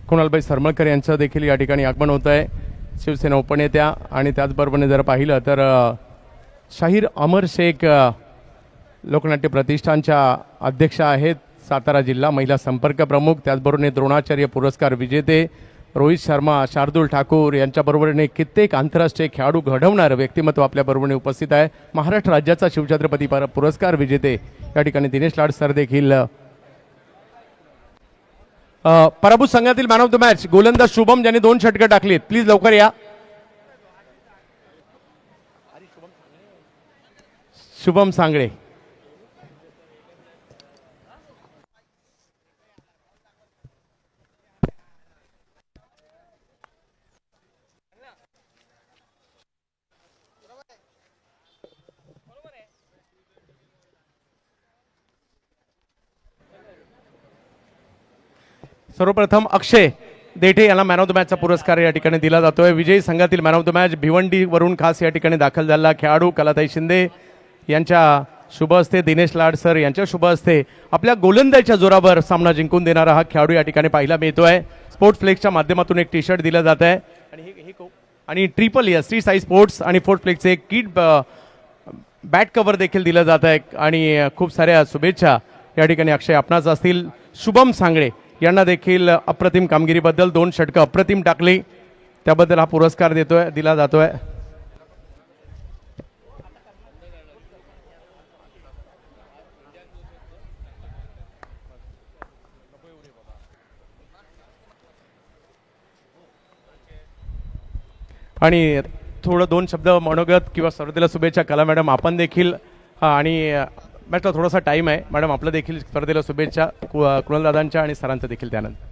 कुणालभाई सरमळकर यांचं देखील या ठिकाणी आगमन होत आहे, शिवसेना उपनेत्या. आणि त्याचबरोबर जर पाहिलं तर शाहीर अमर शेख लोकनाट्य प्रतिष्ठानच्या अध्यक्ष आहेत, सातारा जिल्हा महिला संपर्क प्रमुख. त्याचबरोबर द्रोणाचार्य पुरस्कार विजेते रोहित शर्मा, शार्दूल ठाकूर यांच्याबरोबरीने कित्येक आंतरराष्ट्रीय खेळाडू घडवणारं व्यक्तिमत्व आपल्याबरोबरने उपस्थित आहे. महाराष्ट्र राज्याचा शिवछत्रपती पुरस्कार विजेते या ठिकाणी दिनेश लाड सर देखील. पराभूत संघातील मॅन ऑफ द मॅच गोलंदाज शुभम, ज्यांनी 2 षटकं टाकलीत. प्लीज लवकर या. शुभम सांगळे. सर्वप्रथम अक्षय देठे यांना मॅन ऑफ द मॅचचा पुरस्कार या ठिकाणी दिला जातोय. विजयी संघातील man of the match Bhiwandi वरून खास या ठिकाणी दाखल झालेला खेळाडू कलाताई शिंदे यांच्या शुभ हस्ते, दिनेश लाड सर यांच्या शुभ हस्ते आपल्या गोलंदाजीच्या जोरावर सामना जिंकून देणारा हा खेळाडू या ठिकाणी पाहायला मिळतोय. स्पोर्ट्स फ्लेक्सच्या माध्यमातून एक टी शर्ट दिलं जात आहे आणि triple S Shri Sai sports आणि फोर्ट फ्लेक्सचे एक किट बॅट कव्हर देखील दिलं जात आहे. आणि खूप साऱ्या शुभेच्छा या ठिकाणी अक्षय आपणाच असतील. शुभम सांगळे यांना देखील अप्रतिम कामगिरीबद्दल 2 षटकं अप्रतिम टाकली, त्याबद्दल हा पुरस्कार दिला जातोय. आणि थोडं 2 शब्द मनोगत किंवा स्पर्धेला शुभेच्छा. कला मॅडम आपण देखील आणि मॅचला थोडासा टाईम आहे मॅडम, आपलं देखील स्पर्धेला शुभेच्छा कुणाल दादांच्या आणि सरांचं देखील त्यानंतर.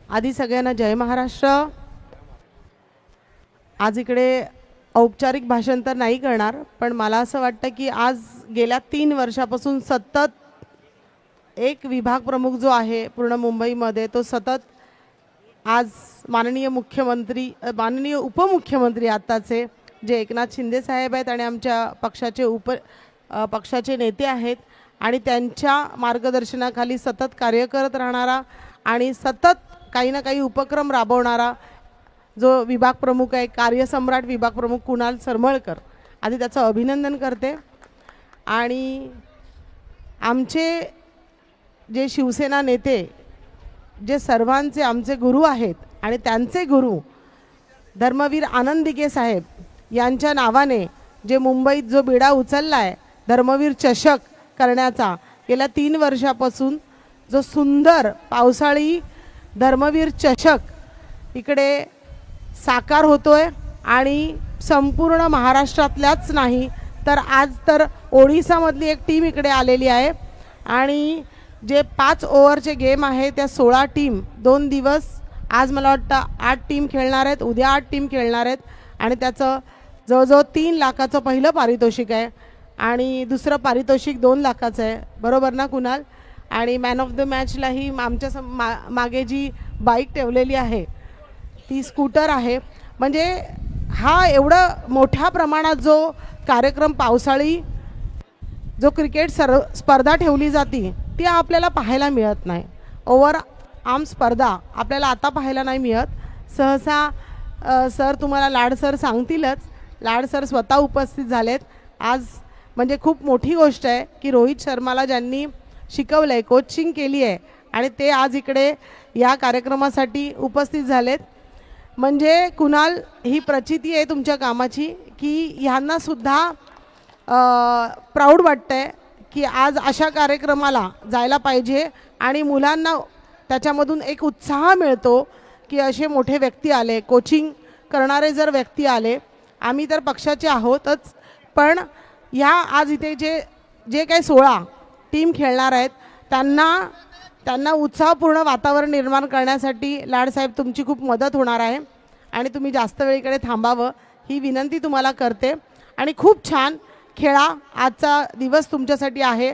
आधी सगळ्यांना जय महाराष्ट्र. आज इकडे औपचारिक भाषण तर नाही करणार, पण मला असं वाटतं की आज गेल्या 3 वर्षापासून सतत एक विभाग प्रमुख जो आहे पूर्ण मुंबईमध्ये, तो सतत आज माननीय उपमुख्यमंत्री आत्ताचे जे एकनाथ शिंदे साहेब आहेत आणि आमच्या पक्षाचे नेते आहेत, आणि त्यांच्या मार्गदर्शनाखाली सतत कार्य करत राहणारा आणि सतत काही ना काही उपक्रम राबवणारा जो विभाग प्रमुख आहे, कार्यसम्राट विभाग प्रमुख कुणाल सरमळकर, आधी त्याचं अभिनंदन करते. आणि आमचे जे शिवसेना नेते, जे सर्वांचे आमचे गुरु आहेत आणि त्यांचे गुरु धर्मवीर आनंद दिघे साहेब यांच्या नावाने जे मुंबईत जो बिडा उचलला आहे धर्मवीर चषक करण्याचा, गेल्या 3 वर्षापासून जो सुंदर पावसाळी धर्मवीर चषक इकडे साकार होतोय. आणि संपूर्ण महाराष्ट्रातल्याच नाही तर आज तर ओडिसामधली एक टीम इकडे आलेली आहे. आणि जे 5 ओव्हरचे गेम आहे त्या 16 टीम 2 दिवस, आज मला वाटतं 8 टीम खेळणार आहेत, उद्या 8 टीम खेळणार आहेत. आणि त्याचं जवळजवळ 3 लाखाचं पहिलं पारितोषिक आहे आणि दुसरं पारितोषिक 2 लाखाचं आहे, बरोबर ना कुणाल? आणि मॅन ऑफ द मॅचलाही आमच्या मागे जी बाईक ठेवलेली आहे ती स्कूटर आहे. म्हणजे हा एवढा मोठ्या प्रमाणात जो कार्यक्रम पावसाळी जो क्रिकेट स्पर्धा ठेवली जाते ती आपल्याला पाहायला मिळत नाही. ओव्हर आर्म स्पर्धा आपल्याला आता पाहायला नाही मिळत. सहसा सर तुम्हाला लाड सर सांगतीलच, लाड सर स्वतः उपस्थित झालेत आज. म्हणजे खूप मोठी गोष्ट आहे की रोहित शर्माला ज्यांनी शिकवलं आहे, कोचिंग केली आहे, आणि ते आज इकडे या कार्यक्रमासाठी उपस्थित झालेत. म्हणजे कुणाल, ही प्रचिती आहे तुमच्या कामाची की ह्यांनासुद्धा प्राऊड वाटतंय की आज अशा कार्यक्रमाला जायला पाहिजे आणि मुलांना त्याच्यामधून एक उत्साह मिळतो की असे मोठे व्यक्ती आले, कोचिंग करणारे जर व्यक्ती आले. आम्ही तर पक्षाचे आहोतच, पण ह्या आज इथे जे काही 16 टीम खेळणार आहेत त्यांना उत्साहपूर्ण वातावरण निर्माण करण्यासाठी लाडसाहेब तुमची खूप मदत होणार आहे आणि तुम्ही जास्त वेळेकडे थांबावं ही विनंती तुम्हाला करते. आणि खूप छान खेळा, आजचा दिवस तुमच्यासाठी आहे.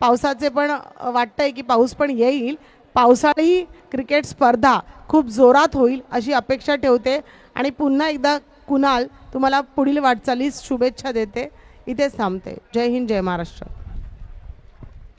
पावसाचे पण वाटतंय की पाऊस पण येईल, पावसाळी क्रिकेट स्पर्धा खूप जोरात होईल अशी अपेक्षा ठेवते. आणि पुन्हा एकदा कुणाल तुम्हाला पुढील वाटचालीस शुभेच्छा देते. इथेच थांबते. जय हिंद, जय महाराष्ट्र.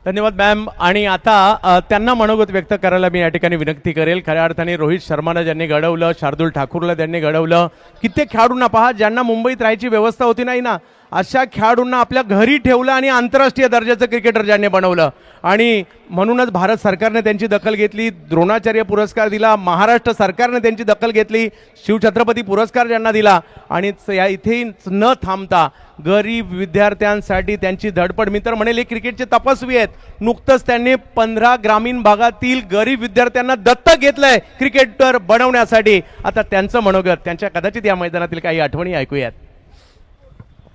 धन्यवाद मॅम. आणि आता त्यांना मनोगत व्यक्त करायला मी या ठिकाणी विनंती करेल. खऱ्या अर्थाने रोहित शर्मानं ज्यांनी घडवलं, शार्दूल ठाकूरला त्यांनी घडवलं, कित्येक खेळाडूंना पहा ज्यांना मुंबईत राहायची व्यवस्था होती नाही ना, अशा खेळाडूंना आपल्या घरी ठेवलं आणि आंतरराष्ट्रीय दर्जाचं क्रिकेटर ज्यांनी बनवलं. आणि म्हणूनच भारत सरकारने त्यांची दखल घेतली, द्रोणाचार्य पुरस्कार दिला, महाराष्ट्र सरकारने त्यांची दखल घेतली, शिवछत्रपती पुरस्कार ज्यांना दिला. आणि या इथे न थांबता गरीब विद्यार्थ्यांसाठी त्यांची धडपड, मी तर म्हणेल हे क्रिकेटचे तपस्वी आहेत. नुकतंच त्यांनी 15 ग्रामीण भागातील गरीब विद्यार्थ्यांना दत्तक घेतलंय क्रिकेटर बनवण्यासाठी. आता त्यांचं मनोगत, त्यांच्या कदाचित या मैदानातील काही आठवणी ऐकूयात.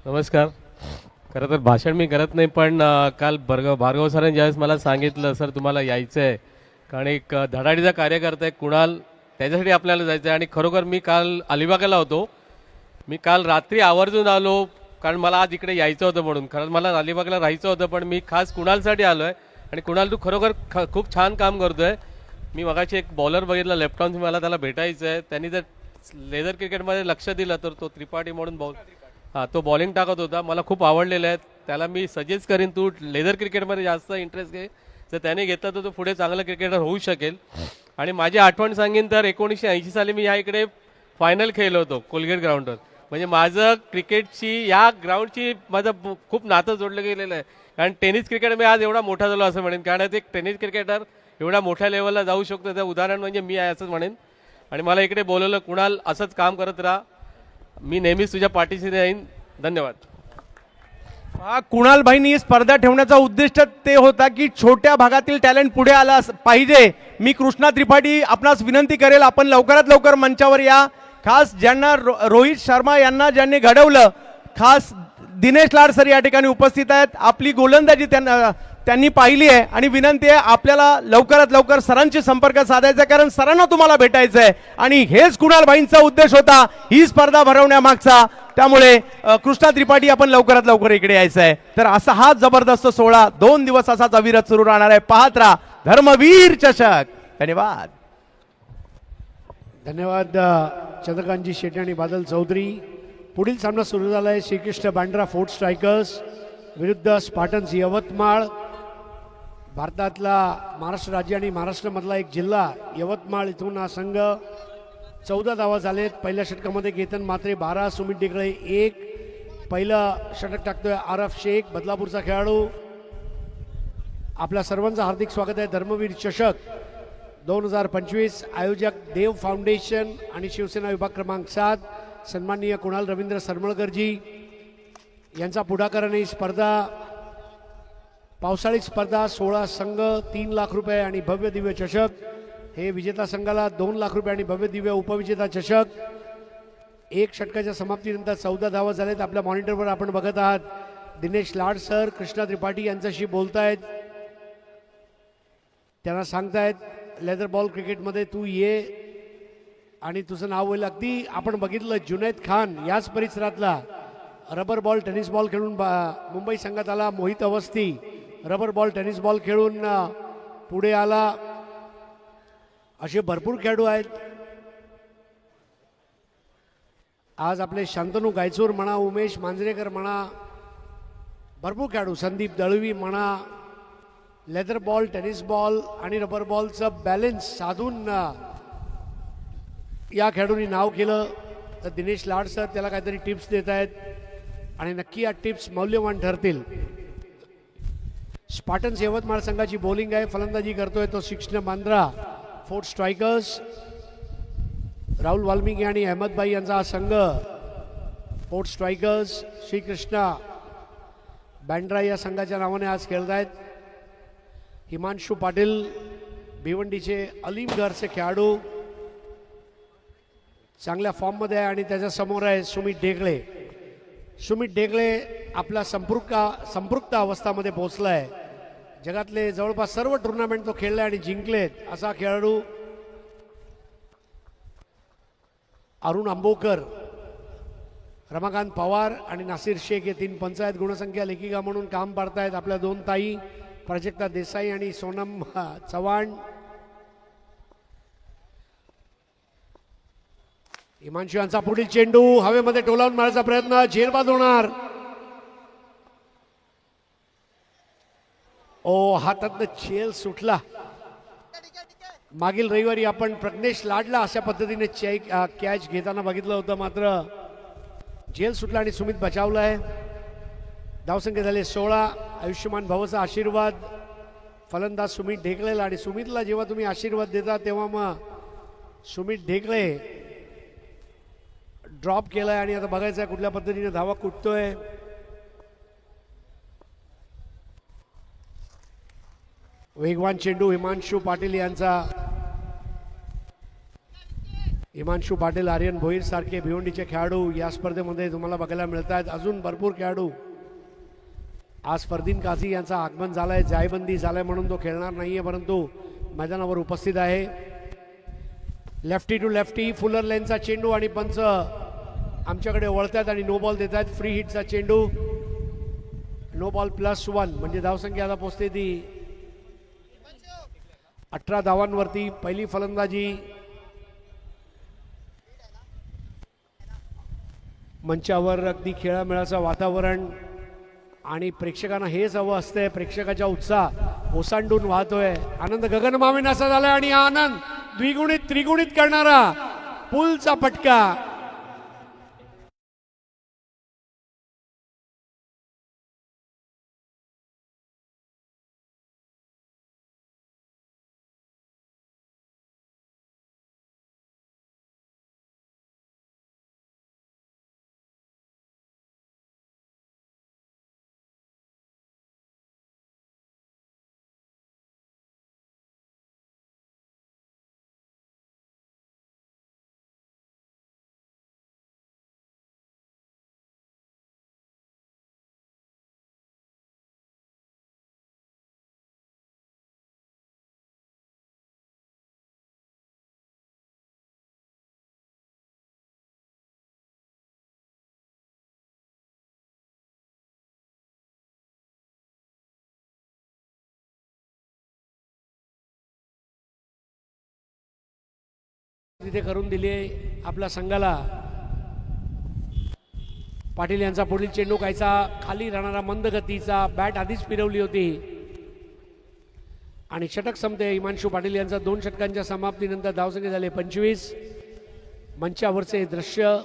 नमस्कार. खरं तर भाषण मी करत नाही, पण काल भार्गव सरांनी ज्यावेळेस मला सांगितलं सर तुम्हाला यायचं आहे, कारण एक धडाडीचा कार्यकर्ता आहे कुणाल, त्याच्यासाठी आपल्याला जायचं आहे. आणि खरोखर मी काल अलिबागला होतो. मी काल रात्री आवर्जून आलो, कारण मला आज इकडे यायचं होतं म्हणून. खरं मला अलिबागला राहायचं होतं, पण मी खास कुणालसाठी आलो आहे. आणि कुणाल तू खरोखर खूप छान काम करतो आहे. मी मगाशी एक बॉलर बघितला लेफ्ट आर्म, मला त्याला भेटायचं आहे. त्यांनी जर लेदर क्रिकेटमध्ये लक्ष दिलं तर तो त्रिपाठी म्हणून तो बॉलिंग टाकत होता, मला खूप आवडलेलं आहे. त्याला मी सजेस्ट करीन तू लेदर क्रिकेटमध्ये जास्त इंटरेस्ट घे, जर त्याने घेतला तर तो पुढे चांगला क्रिकेटर होऊ शकेल. आणि माझी आठवण सांगेन तर 1980 साली मी ह्या इकडे फायनल खेळलो होतो कोलगेट ग्राउंडवर. म्हणजे माझं क्रिकेटची या ग्राउंडची माझं खूप नातं जोडलं गेलेलं आहे. कारण टेनिस क्रिकेट मी आज एवढा मोठा झालो असं म्हणेन, कारण एक टेनिस क्रिकेटर एवढ्या मोठ्या लेवलला जाऊ शकतो त्याचं उदाहरण म्हणजे मी आहे असंच म्हणेन. आणि मला इकडे बोलवलं, कुणाल असंच काम करत राहा, मी नेहमीच तुझ्या पाठीशी राहीन. धन्यवाद. कुणाल भाईंनी ही स्पर्धा ठेवण्याचा उद्दिष्ट ते होता की छोट्या भागातील टॅलेंट पुढे आला पाहिजे. मी कृष्णा त्रिपाठी आपणास विनंती करेल, आपण लवकरात लवकर मंचावर या. खास ज्यांना रोहित शर्मा यांना ज्यांनी घडवलं, खास दिनेश लाड सर या ठिकाणी उपस्थित आहेत. आपली गोलंदाजी त्यांनी पाहिली आहे आणि विनंती आहे आपल्याला लवकरात लवकर सरांशी संपर्क साधायचा, कारण सरांना तुम्हाला भेटायचं आहे. आणि हेच कुणाल भाईंचा उद्देश होता ही स्पर्धा भरवण्यामागचा. त्यामुळे कृष्णा त्रिपाठी आपण लवकरात लवकर इकडे यायचं आहे. तर असा हा जबरदस्त सोहळा 2 दिवस असाच अविरत सुरू राहणार आहे. पाहत राहा धर्मवीर चषक. धन्यवाद. धन्यवाद चंद्रकांतजी शेट्टी आणि बादल चौधरी. पुढील सामना सुरू झाला आहे. श्रीकृष्ण बांड्रा फोर्ट स्ट्रायकर्स विरुद्ध स्पार्टन्स यवतमाळ. भारतातला महाराष्ट्र राज्य आणि महाराष्ट्रामधला एक जिल्हा यवतमाळ, इथून हा संघ 14 धावा झालेत. पहिल्या षटकामध्ये केतन म्हात्रे 12, सुमित डिकळे 1. पहिलं षटक टाकतोय आरफ शेख, बदलापूरचा खेळाडू. आपल्या सर्वांचं हार्दिक स्वागत आहे. धर्मवीर चषक 2025 आयोजक देव फाउंडेशन आणि शिवसेना विभाग क्रमांक 7 सन्माननीय कुणाल रवींद्र सरमळकरजी यांचा पुढाकाराने ही स्पर्धा, पावसाळी स्पर्धा, 16 संघ, 3 लाख रुपये आणि भव्य दिव्य चषक. हे विजेता संघाला 2 लाख रुपये आणि भव्य दिव्य उपविजेता चषक. एक षटकाच्या समाप्तीनंतर 14 धावा झालेत. आपल्या मॉनिटरवर आपण बघत आहात दिनेश लाड सर कृष्णा त्रिपाठी यांच्याशी बोलतायत. त्यांना सांगतायत लेदर बॉल क्रिकेटमध्ये तू ये आणि तुझं नाव होईल. अगदी आपण बघितलं जुनैद खान याच परिसरातला रबर बॉल टेनिस बॉल खेळून मुंबई संघात आला. Mohit Awasthi rubber ball tennis ball खेळून पुढे आला. असे भरपूर खेळाडू आहेत. आज आपले शांतनू गायचूर म्हणा, उमेश मांजरेकर म्हणा, भरपूर खेळाडू, संदीप दळवी म्हणा, लेदर बॉल टेनिस बॉल आणि रबर बॉलचं बॅलन्स साधून या खेळाडूंनी नाव केलं. तर दिनेश लाड सर त्याला काहीतरी टिप्स देत आहेत आणि नक्की या टिप्स मौल्यवान ठरतील. स्पार्टन्स यवतमाळ संघाची बॉलिंग आहे. फलंदाजी करतोय तो श्रीकृष्ण बांद्रा फोर्ट स्ट्रायकर्स. राहुल वाल्मिकी आणि अहमदभाई यांचा हा संघ फोर्ट स्ट्रायकर्स. श्रीकृष्णा बँड्रा या संघाच्या नावाने आज खेळत आहेत. हिमांशू पाटील भिवंडीचे अलीमगरचे खेळाडू चांगल्या फॉर्ममध्ये आहे आणि त्याच्या समोर आहे सुमित ढेकळे. सुमित ढेकळे आपला संपृक्त अवस्थामध्ये पोहोचला आहे. जगातले जवळपास सर्व टुर्नामेंट तो खेळला आणि जिंकलेत असा खेळाडू. अरुण आंबोकर, रमाकांत पवार आणि नासिर शेख हे 3 पंचायत गुणसंख्या लेखिका म्हणून काम पाडतायत. आपल्या 2 ताई प्राजक्ता देसाई आणि सोनम चव्हाण. हिमांशू यांचा पुढील चेंडू हवेमध्ये टोलावून मारायचा प्रयत्न, झेलबाद होणार. ओ, हातातनं झेल सुटला. मागील रविवारी आपण प्रज्ञेश लाडला अशा पद्धतीने कॅच घेताना बघितलं होतं, मात्र झेल सुटला आणि सुमित बचावलाय. धावसंख्या झाले 16. आयुष्यमान भाऊचा आशीर्वाद फलंदाज सुमित ढेकळेला, आणि सुमितला जेव्हा तुम्ही आशीर्वाद देता तेव्हा मग सुमित ढेकळे ड्रॉप केलाय आणि आता बघायचं आहे कुठल्या पद्धतीने धावा कुटतोय. वेगवान चेंडू हिमांशू पाटील यांचा. हिमांशू पाटील, आर्यन भोईर सारखे भिवंडीचे खेळाडू या स्पर्धेमध्ये तुम्हाला बघायला मिळत आहेत. अजून भरपूर खेळाडू. आज फरदीन काझी यांचा आगमन झालाय, जायबंदी झालाय म्हणून तो खेळणार नाहीये, परंतु मैदानावर उपस्थित आहे. लेफ्टी टू लेफ्टी फुलर लेनचा चेंडू आणि पंच आमच्याकडे वळतात आणि नो बॉल देत आहेत. फ्री हिटचा चेंडू, नो बॉल +1 म्हणजे धावसंख्या आता पोहोचते ती 18 धावांवरती. पहिली फलंदाजी मंचावर अगदी खेळामेळाचं वातावरण आणि प्रेक्षकांना हेच हवं असतंय. प्रेक्षकाचा उत्साह ओसांडून वाहतोय. आनंद गगनमावेनासा झालाय आणि हा आनंद द्विगुणित त्रिगुणित करणारा पुलचा फटका. तिथे करून दिली आपल्या संघाला. पाटील यांचा पुढील चेंडू कायचा खाली राहणारा मंद गतीचा, बॅट आधीच फिरवली होती आणि षटक संपते. हिमांशू पाटील यांचा 2 षटकांच्या समाप्तीनंतर धावसंख्या झाले 25. मंचावरचे दृश्य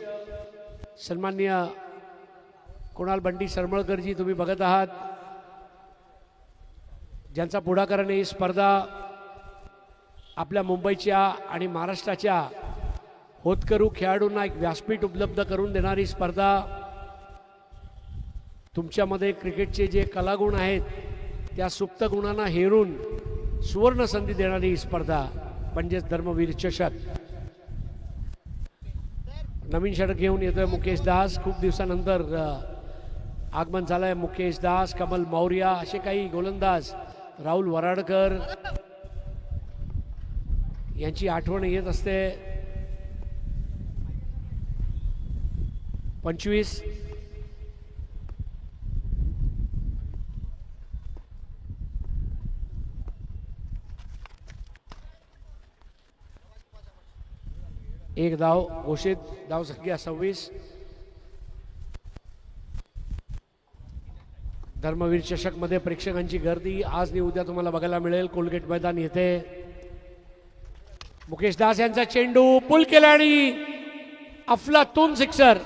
सन्माननीय कुणाल बंटी सरमळकरजी तुम्ही बघत आहात, ज्यांचा पुढाकाराने ही स्पर्धा आपल्या मुंबईच्या आणि महाराष्ट्राच्या होतकरू खेळाडूंना एक व्यासपीठ उपलब्ध करून देणारी स्पर्धा. तुमच्यामध्ये क्रिकेटचे जे कलागुण आहेत त्या सुप्त गुणांना हेरून सुवर्ण संधी देणारी ही स्पर्धा म्हणजेच धर्मवीर चषक. नवीन षटक घेऊन येतोय मुकेश दास. खूप दिवसानंतर आगमन झालंय. मुकेश दास, कमल मौर्य असे काही गोलंदाज, राहुल वराडकर यांची आठवण येत असते. 25. एक धाव घोषित. धावसंख्या 26. धर्मवीर चषक मध्ये प्रेक्षकांची गर्दी आज आणि उद्या तुम्हाला बघायला मिळेल. कोलगेट मैदान येथे मुकेश दास यांचा चेंडू पुल केला आणि अफलातून सिक्सर.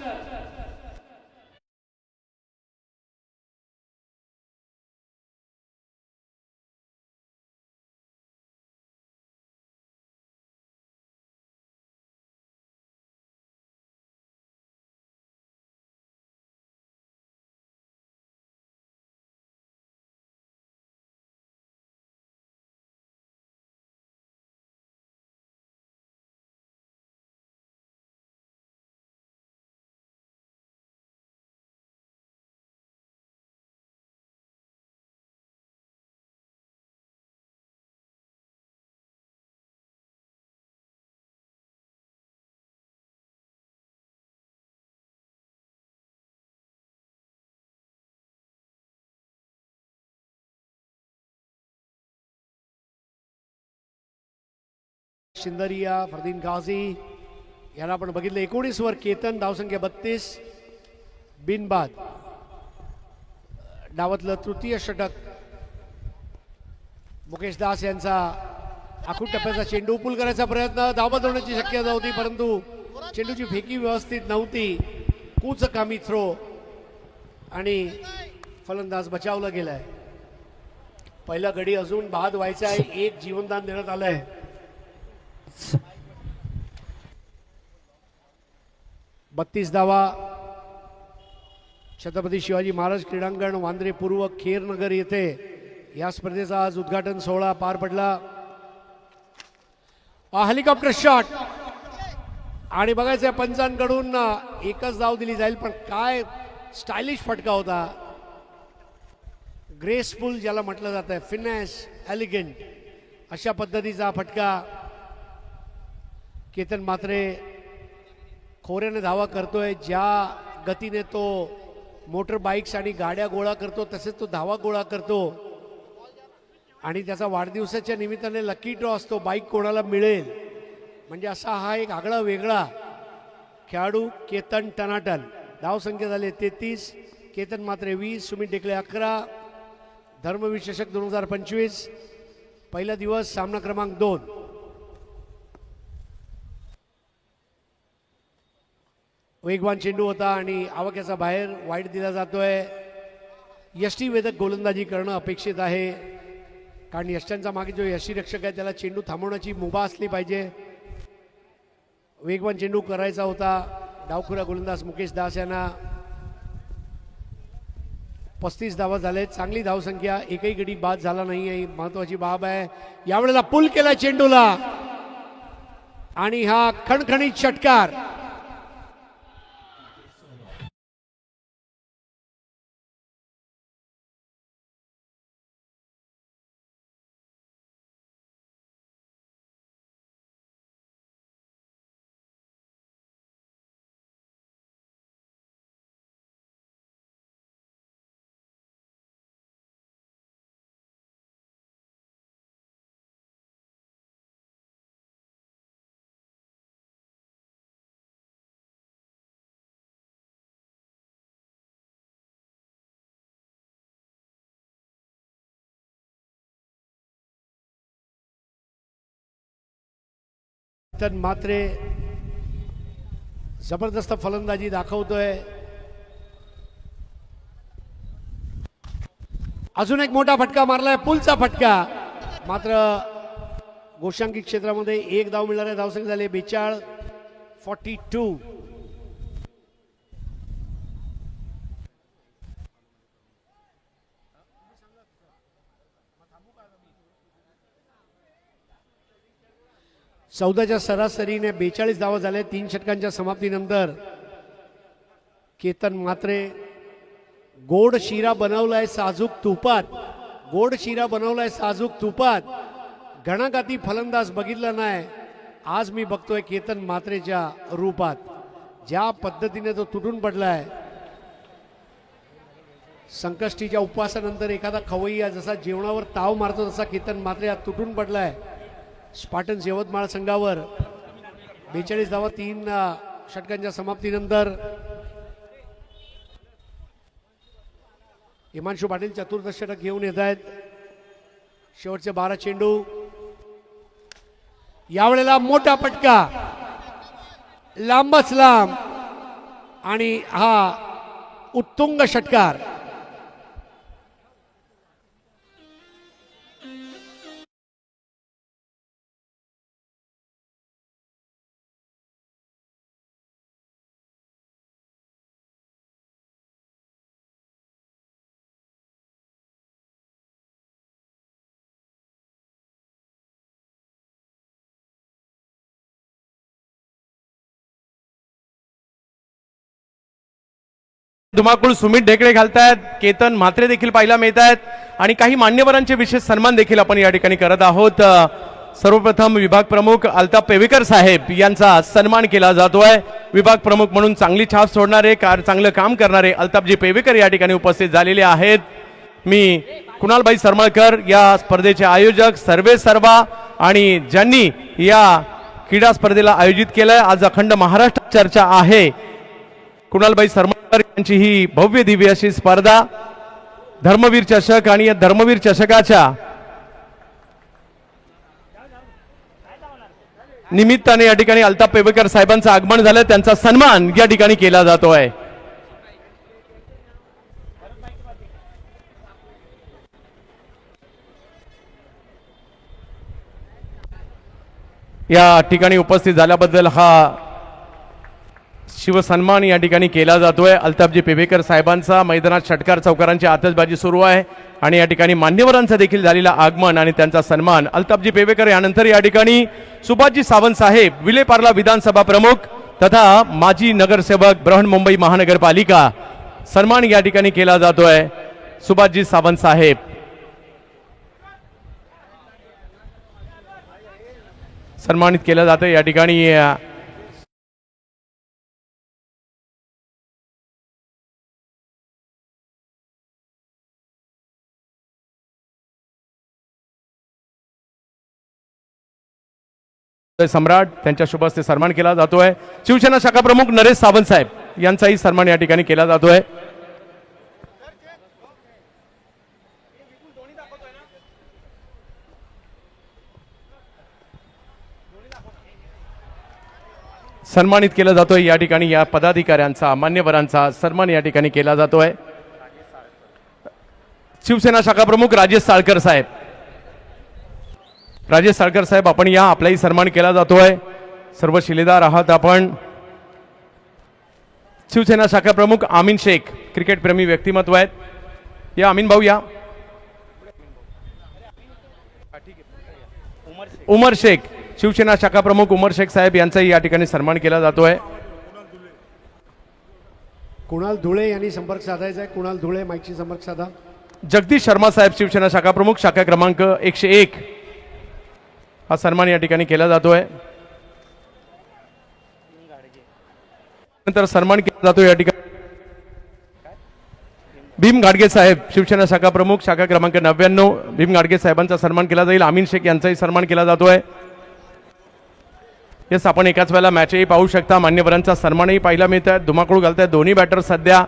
शिंदरिया, फरदीन गाझी याला आपण बघितलं 19 वर केतन, धावसंख्या 32, बिनबाद. डावातलं तृतीय षटक. मुकेश दास यांचा आखूड टप्प्याचा चेंडू पूल करायचा प्रयत्न, धावबाद होण्याची शक्यता होती परंतु चेंडूची फेकी व्यवस्थित नव्हती. कूच कामी थ्रो आणि फलंदाज बचावला गेलाय. पहिला गडी अजून बाद व्हायचा आहे. एक जीवनदान देण्यात आलंय. बत्तीस धावा. छत्रपती शिवाजी महाराज क्रीडांगण, वांद्रे पूर्व, खेरनगर येथे या स्पर्धेचा आज उद्घाटन सोहळा पार पडला. हेलिकॉप्टर शॉट आणि बघायचं पंचांकडून एकच धाव दिली जाईल, पण काय स्टायलिश फटका होता. ग्रेसफुल ज्याला म्हटलं जात आहे, फिनेस, एलिगंट अशा पद्धतीचा फटका. केतन मात्रे खोऱ्याने धावा करतोय. ज्या गतीने तो मोटर बाईक्स आणि गाड्या गोळा करतो तसेच तो धावा गोळा करतो. आणि त्याचा वाढदिवसाच्या निमित्ताने लकी ड्रॉ असतो, बाईक कोणाला मिळेल म्हणजे असा हा एक आगळा वेगळा खेळाडू केतन टनाटन. धावसंख्या झाली 33, केतन मात्रे 20, सुमित डेकले 11. धर्मवीर चषक 2025 पहिला दिवस, सामना क्रमांक 2. वेगवान चेंडू होता आणि आवाक्याचा बाहेर वाईट दिला जातोय. यष्टीवेधक गोलंदाजी करणं अपेक्षित आहे, कारण यष्ट्यांचा मागे जो यष्टीरक्षक आहे त्याला चेंडू थांबवण्याची मुभा असली पाहिजे. वेगवान चेंडू करायचा होता. डावखुरा गोलंदाज मुकेश दास यांना 35 धावा झालेत. चांगली धावसंख्या, एकही गडी बाद झाला नाही आहे, महत्वाची बाब आहे. यावेळेला पुल केला चेंडूला आणि हा खणखणीत षटकार. तर मात्रे जबरदस्त फलंदाजी दाखवतोय. अजून एक मोठा फटका मारलाय, पुलचा फटका. मात्र गोशांकी क्षेत्रामध्ये एक धाव मिळणारे. धावसंख्या झाले 42, 42. चौदाच्या सरासरीने 42 धावा झाल्या 3 षटकांच्या समाप्तीनंतर. केतन मात्रे गोड शिरा बनवलाय साजूक तुपात, गोड शिरा बनवलाय साजूक तुपात. घणाघाती फलंदाज बघितला नाही आज मी बघतोय केतन मात्रेच्या रूपात. ज्या पद्धतीने तो तुटून पडलाय. संकष्टीच्या उपवासानंतर एखादा खवय्या जसा जेवणावर ताव मारतो तसा केतन मात्रे आज तुटून पडलाय. स्पार्टन्स यवतमाळ संघावर 42 धावा 3 षटकांच्या समाप्तीनंतर. हिमांशू पाटील चतुर्दश षटक घेऊन येत आहेत. शेवटचे 12 चेंडू. यावेळेला मोठा फटका, लांबच लांब आणि हा उत्तुंग षटकार. धुमाकूळ सुमित ढेकळे घालतायत. केतन म्हात्रे देखील पाहायला मिळत आहेत आणि काही मान्यवरांचे विशेष सन्मान देखील आपण या ठिकाणी करत आहोत. सर्वप्रथम विभाग प्रमुख अल्ताफ पेवेकर साहेब यांचा सन्मान केला जातोय. विभाग प्रमुख म्हणून चांगली छाप सोडणारे, चांगलं काम करणारे अल्ताफजी पेवेकर या ठिकाणी उपस्थित झालेले आहेत. मी कुणालभाई सरमळकर या स्पर्धेचे आयोजक, सर्वे सर्वा आणि ज्यांनी या क्रीडा स्पर्धेला आयोजित केलंय. आज अखंड महाराष्ट्र चर्चा आहे. कुणालबाई सरमकर यांची ही भव्य दिव्य अशी स्पर्धा धर्मवीर चषक आणि या धर्मवीर चषकाच्या निमित्ताने या ठिकाणी अल्ताफ पेवेकर साहेबांचं आगमन झालं. त्यांचा सन्मान या ठिकाणी केला जातोय. या ठिकाणी उपस्थित झाल्याबद्दल हा शिवसन्मान या ठिकाणी केला जातोय. अल्ताफजी पेवेकर साहेबांचा मैदानात षटकार चौकारांची आतषबाजी सुरू आहे आणि या ठिकाणी मान्यवरांचं देखील झालेलं आगमन आणि त्यांचा सन्मान. अल्ताफजी पेवेकर यानंतर या ठिकाणी सुभाषजी सावंत साहेब विलेपार्ला विधानसभा प्रमुख तथा माजी नगरसेवक बृहन्मुंबई महानगरपालिका सन्मान या ठिकाणी केला जातोय. सुभाषजी सावंत साहेब सन्मानित केलं जातं या ठिकाणी. सम्राट त्यांच्या शुभ हस्ते सन्मान केला जातोय. शिवसेना शाखा प्रमुख नरेश सावंत साहेब यांचाही सन्मान या ठिकाणी केला जातोय. सन्मानित केला जातोय या ठिकाणी. या पदाधिकाऱ्यांचा मान्यवरांचा सन्मान या ठिकाणी केला जातोय. शिवसेना शाखा प्रमुख राजेश साळकर साहेब. राजेश साळकर साहेब आपण या, आपलाही सन्मान केला जातोय. सर्व शिलेदार आहात आपण. शिवसेना शाखा प्रमुख आमीन शेख क्रिकेट प्रेमी व्यक्तिमत्व आहेत. या आमीन भाऊ या. उमर शेख शिवसेना शाखा प्रमुख उमर शेख साहेब यांचाही या ठिकाणी सन्मान केला जातोय. कुणाल धुळे यांनी संपर्क साधायचा आहे. कुणाल धुळे माईकशी संपर्क साधा. जगदीश शर्मा साहेब शिवसेना शाखा प्रमुख शाखा क्रमांक 101 हा सन्मान या ठिकाणी केला जातोय. नंतर सन्मान केला जातो या ठिकाणी भीम गाडगे साहेब शिवसेना शाखा प्रमुख शाखा क्रमांक 99 भीम गाडगे साहेबांचा सन्मान केला जाईल. आमीन शेख यांचाही सन्मान केला जातोय. येस, आपण एकाच वेळेला मॅचही पाहू शकता. मान्यवरांचा सन्मानही पाहायला मिळत आहे. धुमाकूळ घालत आहेत दोन्ही बॅटर. सध्या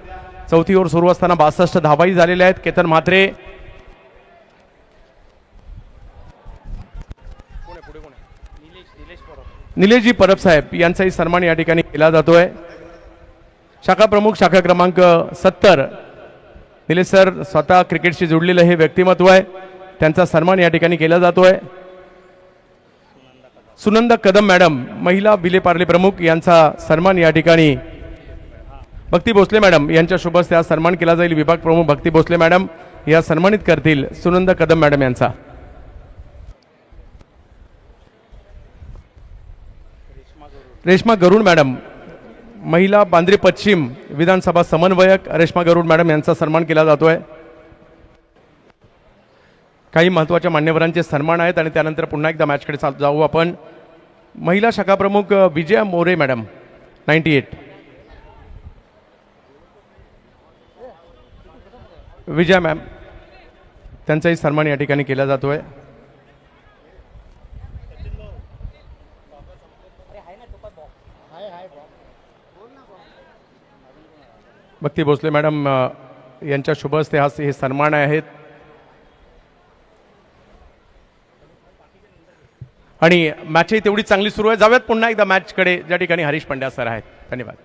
चौथी ओव्हर सुरू असताना 62 धावाही झालेल्या आहेत. केतन म्हात्रे निलेशजी परब साहेब यांचाही सन्मान या ठिकाणी केला जातोय. शाखा प्रमुख शाखा क्रमांक 70 निलेश सर स्वतः क्रिकेटशी जोडलेलं हे व्यक्तिमत्व आहे. त्यांचा सन्मान या ठिकाणी केला जातोय. सुनंदा कदम मॅडम महिला विलेपार्ले प्रमुख यांचा सन्मान या ठिकाणी भक्ती भोसले मॅडम यांच्या शुभ हस्ते आज सन्मान केला जाईल. विभाग प्रमुख भक्ती भोसले मॅडम या सन्मानित करतील सुनंदा कदम मॅडम यांचा. रेश्मा गरुड मॅडम महिला बांद्रे पश्चिम विधानसभा समन्वयक रेश्मा गरुड मॅडम यांचा सन्मान केला जातोय. काही महत्त्वाच्या मान्यवरांचे सन्मान आहेत आणि त्यानंतर पुन्हा एकदा मॅचकडे जाऊ आपण. महिला शाखा प्रमुख विजया मोरे मॅडम 98 विजया मॅम त्यांचाही सन्मान या ठिकाणी केला जातोय. भक्ती भोसले मॅडम यांच्या शुभ हस्ते हे सन्मान आहेत. आणि मॅचही तेवढी चांगली सुरू आहे. जाऊयात पुन्हा एकदा मॅचकडे ज्या ठिकाणी हरीश पंड्या सर आहेत. धन्यवाद.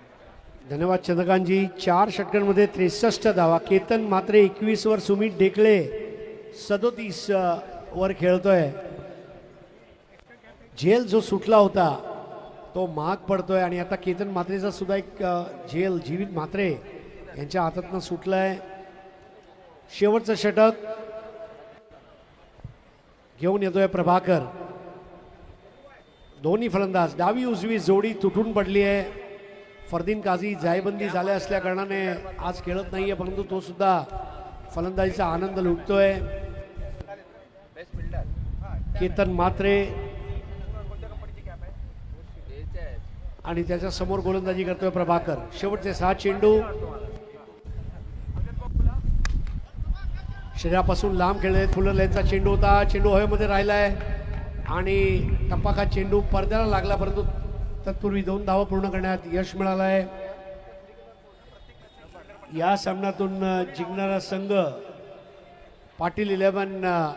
धन्यवाद चंद्रकांतजी. 4 षटकांमध्ये 63 धावा. केतन मात्रे 21 वर. सुमित ढेकळे 37 वर खेळतोय. झेल जो सुटला होता तो महाग पडतोय आणि आता केतन मात्रेचा सुद्धा एक झेल जीवित म्हात्रे यांच्या हातातनं सुटलाय. शेवटचं षटक घेऊन येतोय प्रभाकर. दोन्ही फलंदाज डावी उजवी जोडी तुटून पडली आहे. फरदीन काझी जायबंदी झाल्या असल्या कारणाने आज खेळत नाहीये, परंतु तो सुद्धा फलंदाजीचा आनंद लुटतोय. केतन मात्रे आणि त्याच्या समोर गोलंदाजी करतोय प्रभाकर. शेवटचे 6 चेंडू शरीरापासून लांब खेळले. फुलर लेनचा चेंडू होता. चेंडू हवेमध्ये राहिलाय. आणि टप्पाखा चेंडू पडद्याला लागला, परंतु तत्पूर्वी 2 धावा पूर्ण करण्यात यश मिळालं आहे. या सामन्यातून जिंकणारा संघ पाटील 11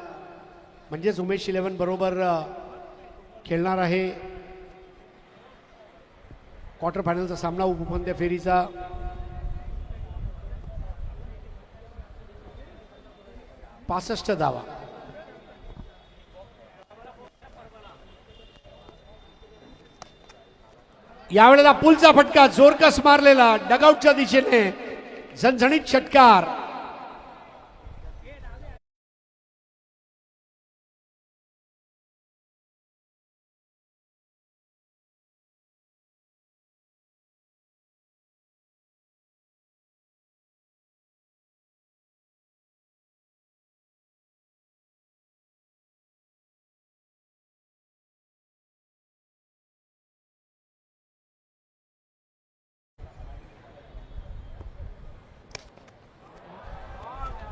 म्हणजेच उमेश 11 बरोबर खेळणार आहे. क्वार्टर फायनलचा सामना उपउपांत्य फेरीचा. पासष्ट धावा. यावेळेला पुलचा फटका जोरकस मारलेला डगआउटच्या दिशेने झणझणीत षटकार.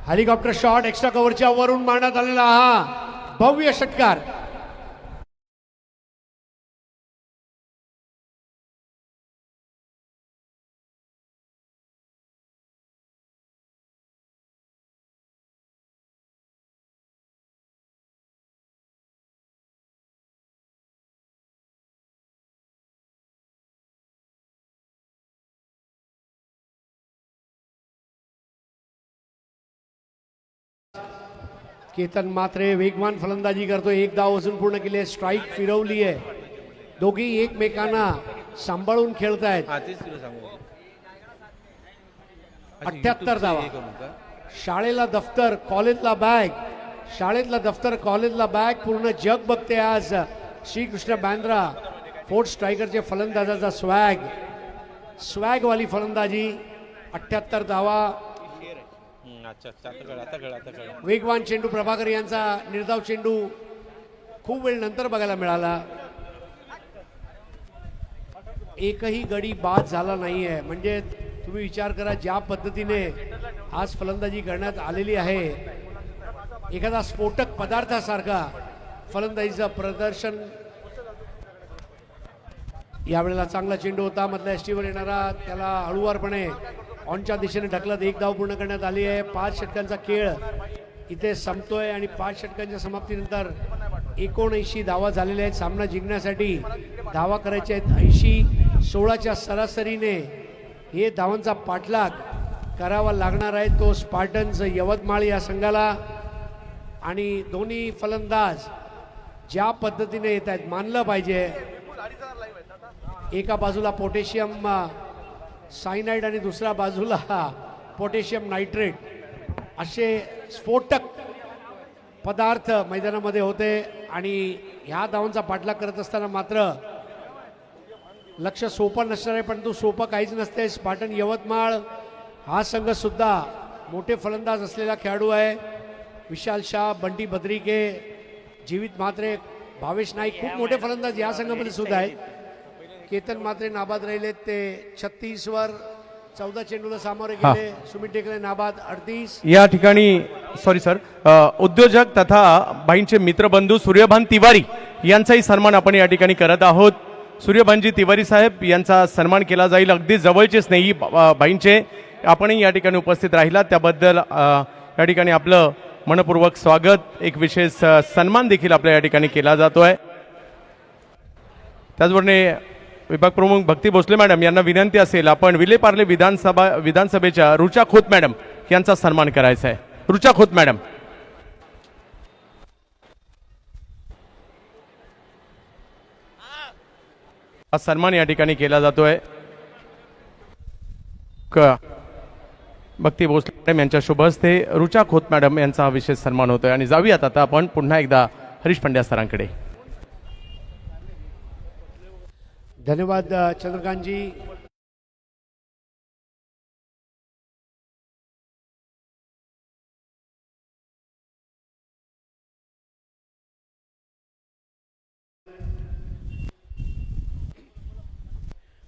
हेलिकॉप्टर शॉट एक्स्ट्रा कव्हरच्या वरून मारण्यात आलेला हा भव्य षटकार. केतन मात्रे वेगवान फलंदाजी करतो. 1 धाव अजून पूर्ण केली आहे. स्ट्राईक फिरवली आहे. दोघी एकमेकांना सांभाळून खेळतायत. 78 धावा. शाळेला दफ्तर कॉलेजला बॅग, शाळेतला दफ्तर कॉलेजला बॅग. पूर्ण जग बघते आज श्रीकृष्ण बांद्रा फोर्थ स्ट्रायकरचे फलंदाजाचा स्वॅग वाली फलंदाजी. 78 धावा. वेगवान चेंडू प्रभाकर यांचा निर्धाव चेंडू खूप वेळ नंतर बघायला मिळाला. एकही गडी बाद झाला नाहीये. म्हणजे तुम्ही विचार करा ज्या पद्धतीने आज फलंदाजी करण्यात आलेली आहे. एखादा स्फोटक पदार्थासारखा फलंदाजीचं प्रदर्शन. यावेळेला चांगला चेंडू होता. मधल्या एसटीवर येणारा त्याला हळूवारपणे ऑनच्या दिशेने ढकलत 1 धाव पूर्ण करण्यात आली आहे. 5 षटकांचा खेळ इथे संपतोय आणि 5 षटकांच्या समाप्तीनंतर 79 धावा झालेल्या आहेत. सामना जिंकण्यासाठी धावा करायच्या आहेत 80. 16च्या सरासरीने हे धावांचा पाठलाग करावा लागणार आहे तो स्पार्टन्स यवतमाळ या संघाला. आणि दोन्ही फलंदाज ज्या पद्धतीने येत आहेत मानलं पाहिजे. एका बाजूला पोटॅशियम सायनाइड आणि दुसऱ्या बाजूला पोटॅशियम नायट्रेट असे स्फोटक पदार्थ मैदानामध्ये होते. आणि ह्या धावांचा पाठलाग करत असताना मात्र लक्ष सोपं नसणार आहे. परंतु सोपं काहीच नसते. स्पार्टन यवतमाळ हा संघ सुद्धा मोठे फलंदाज असलेला खेळाडू आहे. विशाल शाह, बंटी बद्रिके, जीवित म्हात्रे, भावेश नाईक खूप मोठे फलंदाज या संघामध्ये सुद्धा आहेत. केतन मात्रे नाबाद राहिले. ते 36 वर 14 चेंडूला सामोरे गेले. सुमित टेकले नाबाद 38. या ठिकाणी सॉरी सर, उद्योजक तथा बाईंचे मित्रबंधू सूर्यभान तिवारी यांचाही सन्मान आपण या ठिकाणी करत आहोत. सूर्यभानजी तिवारी साहेब यांचा सन्मान केला जाईल. अगदी जवळचे स्नेही बाईंचे आपणही या ठिकाणी उपस्थित राहिला त्याबद्दल या ठिकाणी आपलं मनपूर्वक स्वागत. एक विशेष सन्मान देखील आपल्या या ठिकाणी केला जातोय. त्याचबरोबर विभाग प्रमुख भक्ती भोसले मॅडम यांना विनंती असेल आपण विलेपार्ले विधानसभेच्या रुचा खोत मॅडम यांचा सन्मान करायचा आहे. रुचा खोत मॅडम. हा सन्मान या ठिकाणी केला जातोय. भक्ती भोसले मॅडम यांच्या शुभ हस्ते रुचा खोत मॅडम यांचा हा विशेष सन्मान होतोय. आणि जाऊयात आता आपण पुन्हा एकदा हरीश पंड्या सरांकडे. धन्यवाद चंद्रकांतजी.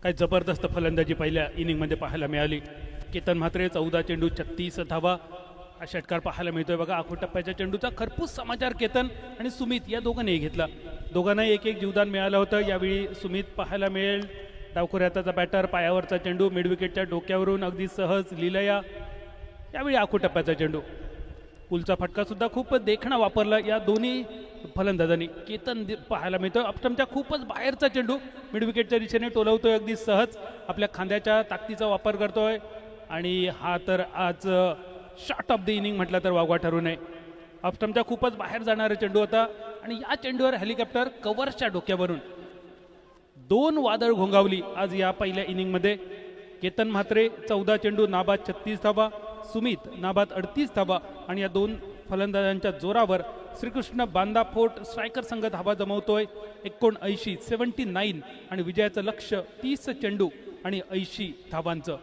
काय जबरदस्त फलंदाजी पहिल्या इनिंगमध्ये पाहायला मिळाली. केतन म्हात्रे 14 चेंडू 36 धावा. हा षटकार पाहायला मिळतोय बघा. आखूड टप्प्याच्या चेंडूचा खरपूस समाचार केतन आणि सुमित या दोघांनाही घेतला. दोघांनाही एक एक जीवदान मिळालं होतं. यावेळी सुमित पाहायला मिळेल. डावखुऱ्याचा बॅटर, पायावरचा चेंडू, मिड विकेटच्या डोक्यावरून अगदी सहज लिलया. यावेळी आखूड टप्प्याचा चेंडू, पुलचा फटका सुद्धा खूप देखणा वापरला या दोन्ही फलंदाजांनी. केतन पाहायला मिळतो अपस्टंपच्या खूपच बाहेरचा चेंडू मिड विकेटच्या दिशेने टोलवतोय. अगदी सहज आपल्या खांद्याच्या ताकदीचा वापर करतोय आणि हा तर आज शॉट ऑफ द इनिंग म्हटलं तर वावगा ठरू नये. अपस्टंपच्या खूपच बाहेर जाणारा चेंडू होता आणि या चेंडूवर हेलिकॉप्टर कव्हरच्या डोक्यावरून 2 वादळ घोंगावली आज या पहिल्या इनिंगमध्ये. केतन म्हात्रे 14 चेंडू नाबाद 36 धावा, सुमित नाबाद 38 धावा आणि या 2 फलंदाजांच्या जोरावर श्रीकृष्ण बांदा फोर्ट स्ट्रायकर संघ धावा जमवतोय 79 आणि विजयाचं लक्ष 30 चेंडू आणि 80 धावांचं.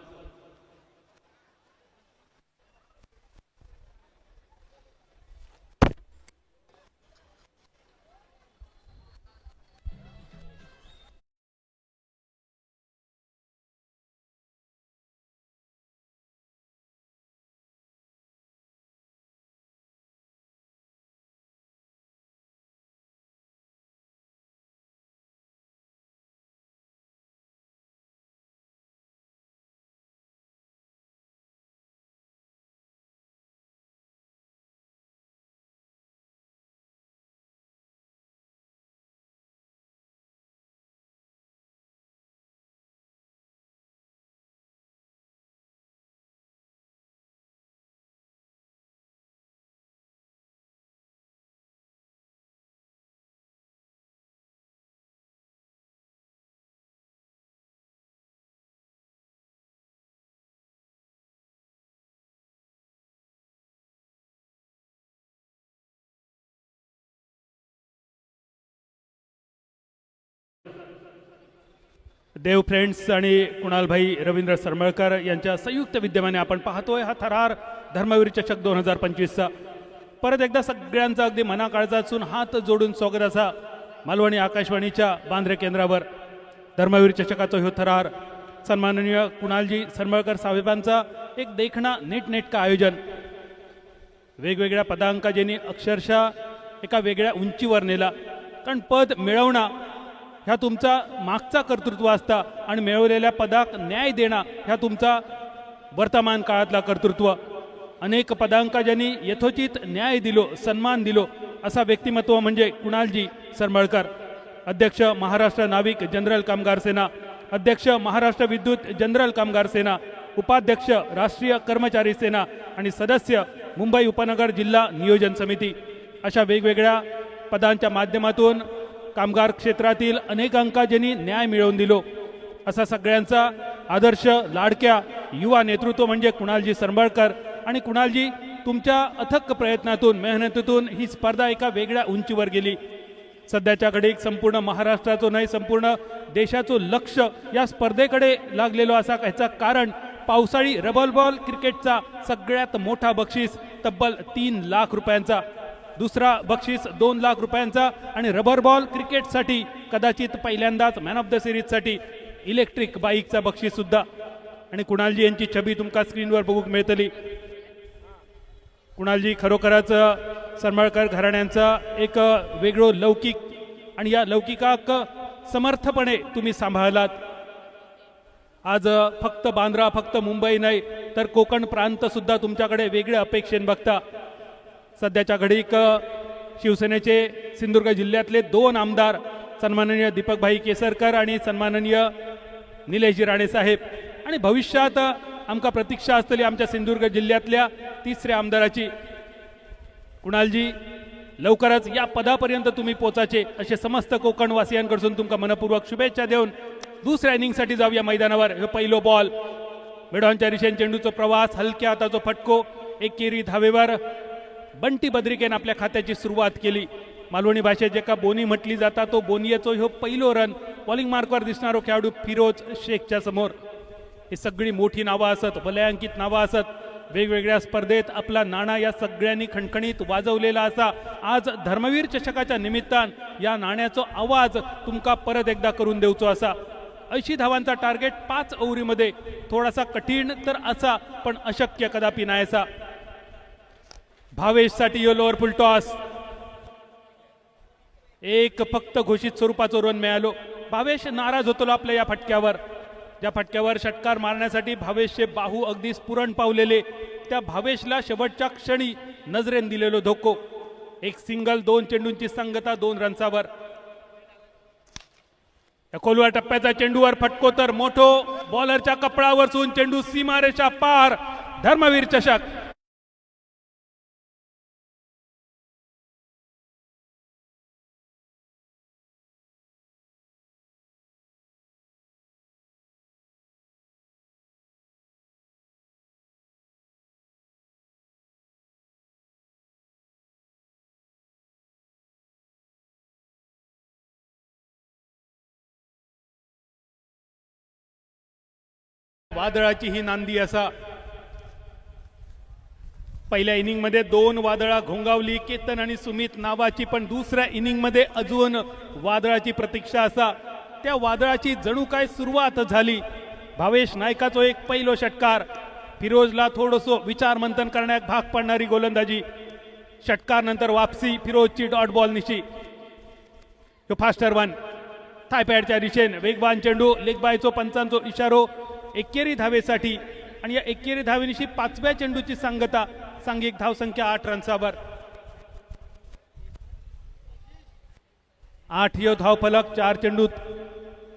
देव फ्रेंड्स आणि कुणालभाई रवींद्र सरमळकर यांच्या संयुक्त विद्यमाने आपण पाहतोय हा थरार धर्मवीर चषक 2025चा. परत एकदा सगळ्यांचा अगदी मनाकाळजातून हात जोडून स्वागत असा मालवणी आकाशवाणीच्या बांद्रे केंद्रावर. धर्मवीर चषकाचा हो थरार सन्माननीय कुणालजी सरमळकर साहेबांचा एक देखणा नीटनेटका आयोजन. वेगवेगळ्या पदांकाजेनी अक्षरशः एका वेगळ्या उंचीवर नेला. कारण पद मिळवणं ह्या तुमचा मागचा कर्तृत्व असता आणि मिळवलेल्या पदाक न्याय देणं ह्या तुमचा वर्तमान काळातला कर्तृत्व. अनेक पदांका ज्यांनी यथोचित न्याय दिलो, सन्मान दिलो असा व्यक्तिमत्व म्हणजे कुणालजी सरमळकर. अध्यक्ष महाराष्ट्र नाविक जनरल कामगार सेना, अध्यक्ष महाराष्ट्र विद्युत जनरल कामगार सेना, उपाध्यक्ष राष्ट्रीय कर्मचारी सेना आणि सदस्य मुंबई उपनगर जिल्हा नियोजन समिती. अशा वेगवेगळ्या पदांच्या माध्यमातून कामगार क्षेत्रातील अनेकांका ज्यांनी न्याय मिळवून दिलो असा सगळ्यांचा आदर्श लाडक्या युवा नेतृत्व म्हणजे कुणालजी सरमळकर. आणि कुणालजी तुमच्या अथक प्रयत्नातून मेहनतीतून ही स्पर्धा एका वेगळ्या उंचीवर गेली. सध्याच्या घडीक संपूर्ण महाराष्ट्राचं नाही संपूर्ण देशाचं लक्ष या स्पर्धेकडे लागलेलो असा ह्याचं कारण पावसाळी रबल बॉल क्रिकेटचा सगळ्यात मोठा बक्षीस तब्बल 3 लाख रुपयांचा, दुसरा बक्षीस 2 लाख रुपयांचा आणि रबर बॉल क्रिकेटसाठी कदाचित पहिल्यांदाच मॅन ऑफ द सिरीजसाठी इलेक्ट्रिक बाईकचा बक्षीस सुद्धा. आणि कुणालजी यांची छबी तुमका स्क्रीनवर बघूक मिळतली. कुणालजी खरोखरच सरमळकर घराण्यांचा एक वेगळो लौकिक आणि या लौकिकाक समर्थपणे तुम्ही सांभाळलात. आज फक्त बांद्रा फक्त मुंबई नाही तर कोकण प्रांत सुद्धा तुमच्याकडे वेगळ्या अपेक्षेने बघता. सध्याच्या घडीक शिवसेनेचे सिंधुदुर्ग जिल्ह्यातले 2 आमदार सन्माननीय दीपकभाई केसरकर आणि सन्माननीय निलेशजी राणे साहेब आणि भविष्यात आमका प्रतीक्षा असतली आमच्या सिंधुदुर्ग जिल्ह्यातल्या 3ऱ्या आमदाराची. कुणालजी लवकरच या पदापर्यंत तुम्ही पोचाचे असे समस्त कोकणवासियांकडून तुमका मनपूर्वक शुभेच्छा देऊन दुसऱ्या इनिंगसाठी जाऊया मैदानावर. हे पहिलो बॉल मेढवांच्या दिशेने चेंडूचा प्रवास, हलक्या हाताचा फटको, एकेरी धावेवर बंटी बद्रिकेन आपल्या खात्याची सुरुवात केली. मालवणी भाषेत जे का बोनी म्हटली जाता तो बोनियेचो ह्यो पहिलो रन बॉलिंग मार्कवर दिसणारो खेळाडू फिरोज शेखच्या समोर. ही सगळी मोठी नावं असत, वलयांकित नावं असत, वेगवेगळ्या स्पर्धेत आपला नाणा या सगळ्यांनी खणखणीत वाजवलेला असा आज धर्मवीर चषकाच्या निमित्तान या नाण्याचा आवाज तुमका परत एकदा करून देऊचो असा. 80 धावांचा टार्गेट 5 ओव्हरीमध्ये थोडासा कठीण तर असा पण अशक्य कदापि नाही असा. भावेशसाठी येलोवर फुल टॉस. एक फक्त घोषित स्वरूपाचं रन मिळालो. भावेश नाराज होतो आपल्या या फटक्यावर, ज्या फटक्यावर षटकार मारण्यासाठी भावेशचे बाहू अगदी स्फुरण पावलेले, त्या भावेशला शेवटच्या क्षणी नजरेन दिलेलो धोको. एक सिंगल, 2 चेंडूंची संगता 2 रन्सावर. खोलवर टप्प्याचा चेंडूवर फटको तर मोठो बॉलरच्या कपडावरसून चेंडू सीमारेषा पार. धर्मवीर चषक. वादळाची ही नांदी असा. पहिल्या इनिंग मध्ये 2 वादळा घोंगावली, केतन आणि सुमित नावाची, पण दुसऱ्या इनिंग मध्ये अजून वादळाची प्रतीक्षा असा. त्या वादळाची जणू काय सुरुवात झाली. भावेश नायकाचो एक पहिलो षटकार. फिरोजला थोडंसं विचार मंथन करण्यात भाग पडणारी गोलंदाजी. षटकार नंतर वापसी फिरोजची डॉट बॉल निशी. फास्टर वन थायपॅडच्या दिशेने वेगवान चेंडू. लेग बायचो पंचांचो इशारो. एकेरी धावेसाठी आणि या एकेरी धावेनिशी 5व्या चेंडूची सांगता. सांघिक धावसंख्या 8 रन्सावर. 8 धावफलक 4 चेंडूत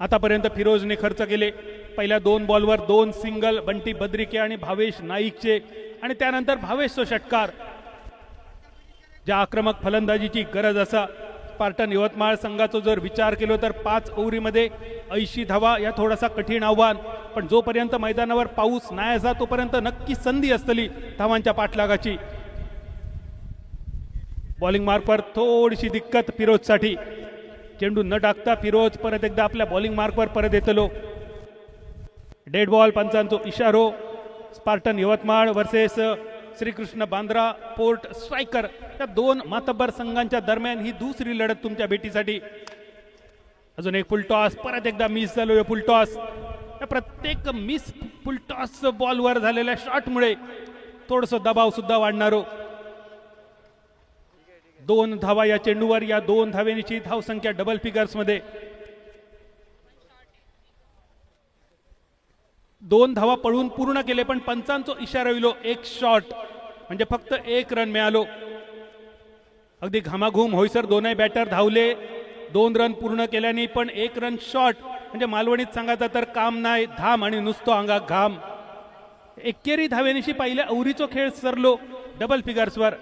आतापर्यंत फिरोजने खर्च केले. पहिल्या 2 बॉलवर 2 सिंगल बंटी बद्रिके आणि भावेश नाईकचे, आणि त्यानंतर भावेशचा षटकार. ज्या आक्रमक फलंदाजीची गरज असा. स्पार्टन यवतमाळ संघाचा जर विचार केलो तर 5 ओव्हरीमध्ये 80 धावा या थोडासा कठीण आव्हान, पण जोपर्यंत मैदानावर पाऊस नाही असा तोपर्यंत नक्की संधी असतली धावांच्या पाठलागाची. बॉलिंग मार्कवर थोडीशी दिक्कत फिरोजसाठी. चेंडू न टाकता फिरोज परत एकदा आपल्या बॉलिंग मार्कवर परत येतलो. डेड बॉल पंचांचो इशारो. Spartan Yavatmal versus Shrikrishna Bandra port striker या 2 मातब्बर संघांच्या दरम्यान ही दुसरी लढत तुमच्या भेटीसाठी. अजून एक फुल टॉस. परत एकदा मिस झालो फुल टॉस. या प्रत्येक मिस फुल टॉस बॉलवर झालेल्या शॉटमुळे थोडंसं दबाव सुद्धा वाढणारो. 2 धावा या चेंडूवर. या 2 धावेनीची धावसंख्या डबल फिगर्स मध्ये. 2 धावा पळून पूर्ण केले, पण पंचांचो इशारा विलो. एक शॉट म्हणजे फक्त 1 रन मिळालो. अगदी घामाघूम होईसर दोनही बॅटर धावले. 2 रन पूर्ण केल्याने पण 1 रन शॉट म्हणजे मालवणीत सांगायचं तर काम नाही, धाम आणि नुसतो अंगा घाम. एकेरी धावेनिशी पहिल्या ओव्हरीचो खेळ सरलो डबल फिगर्सवर.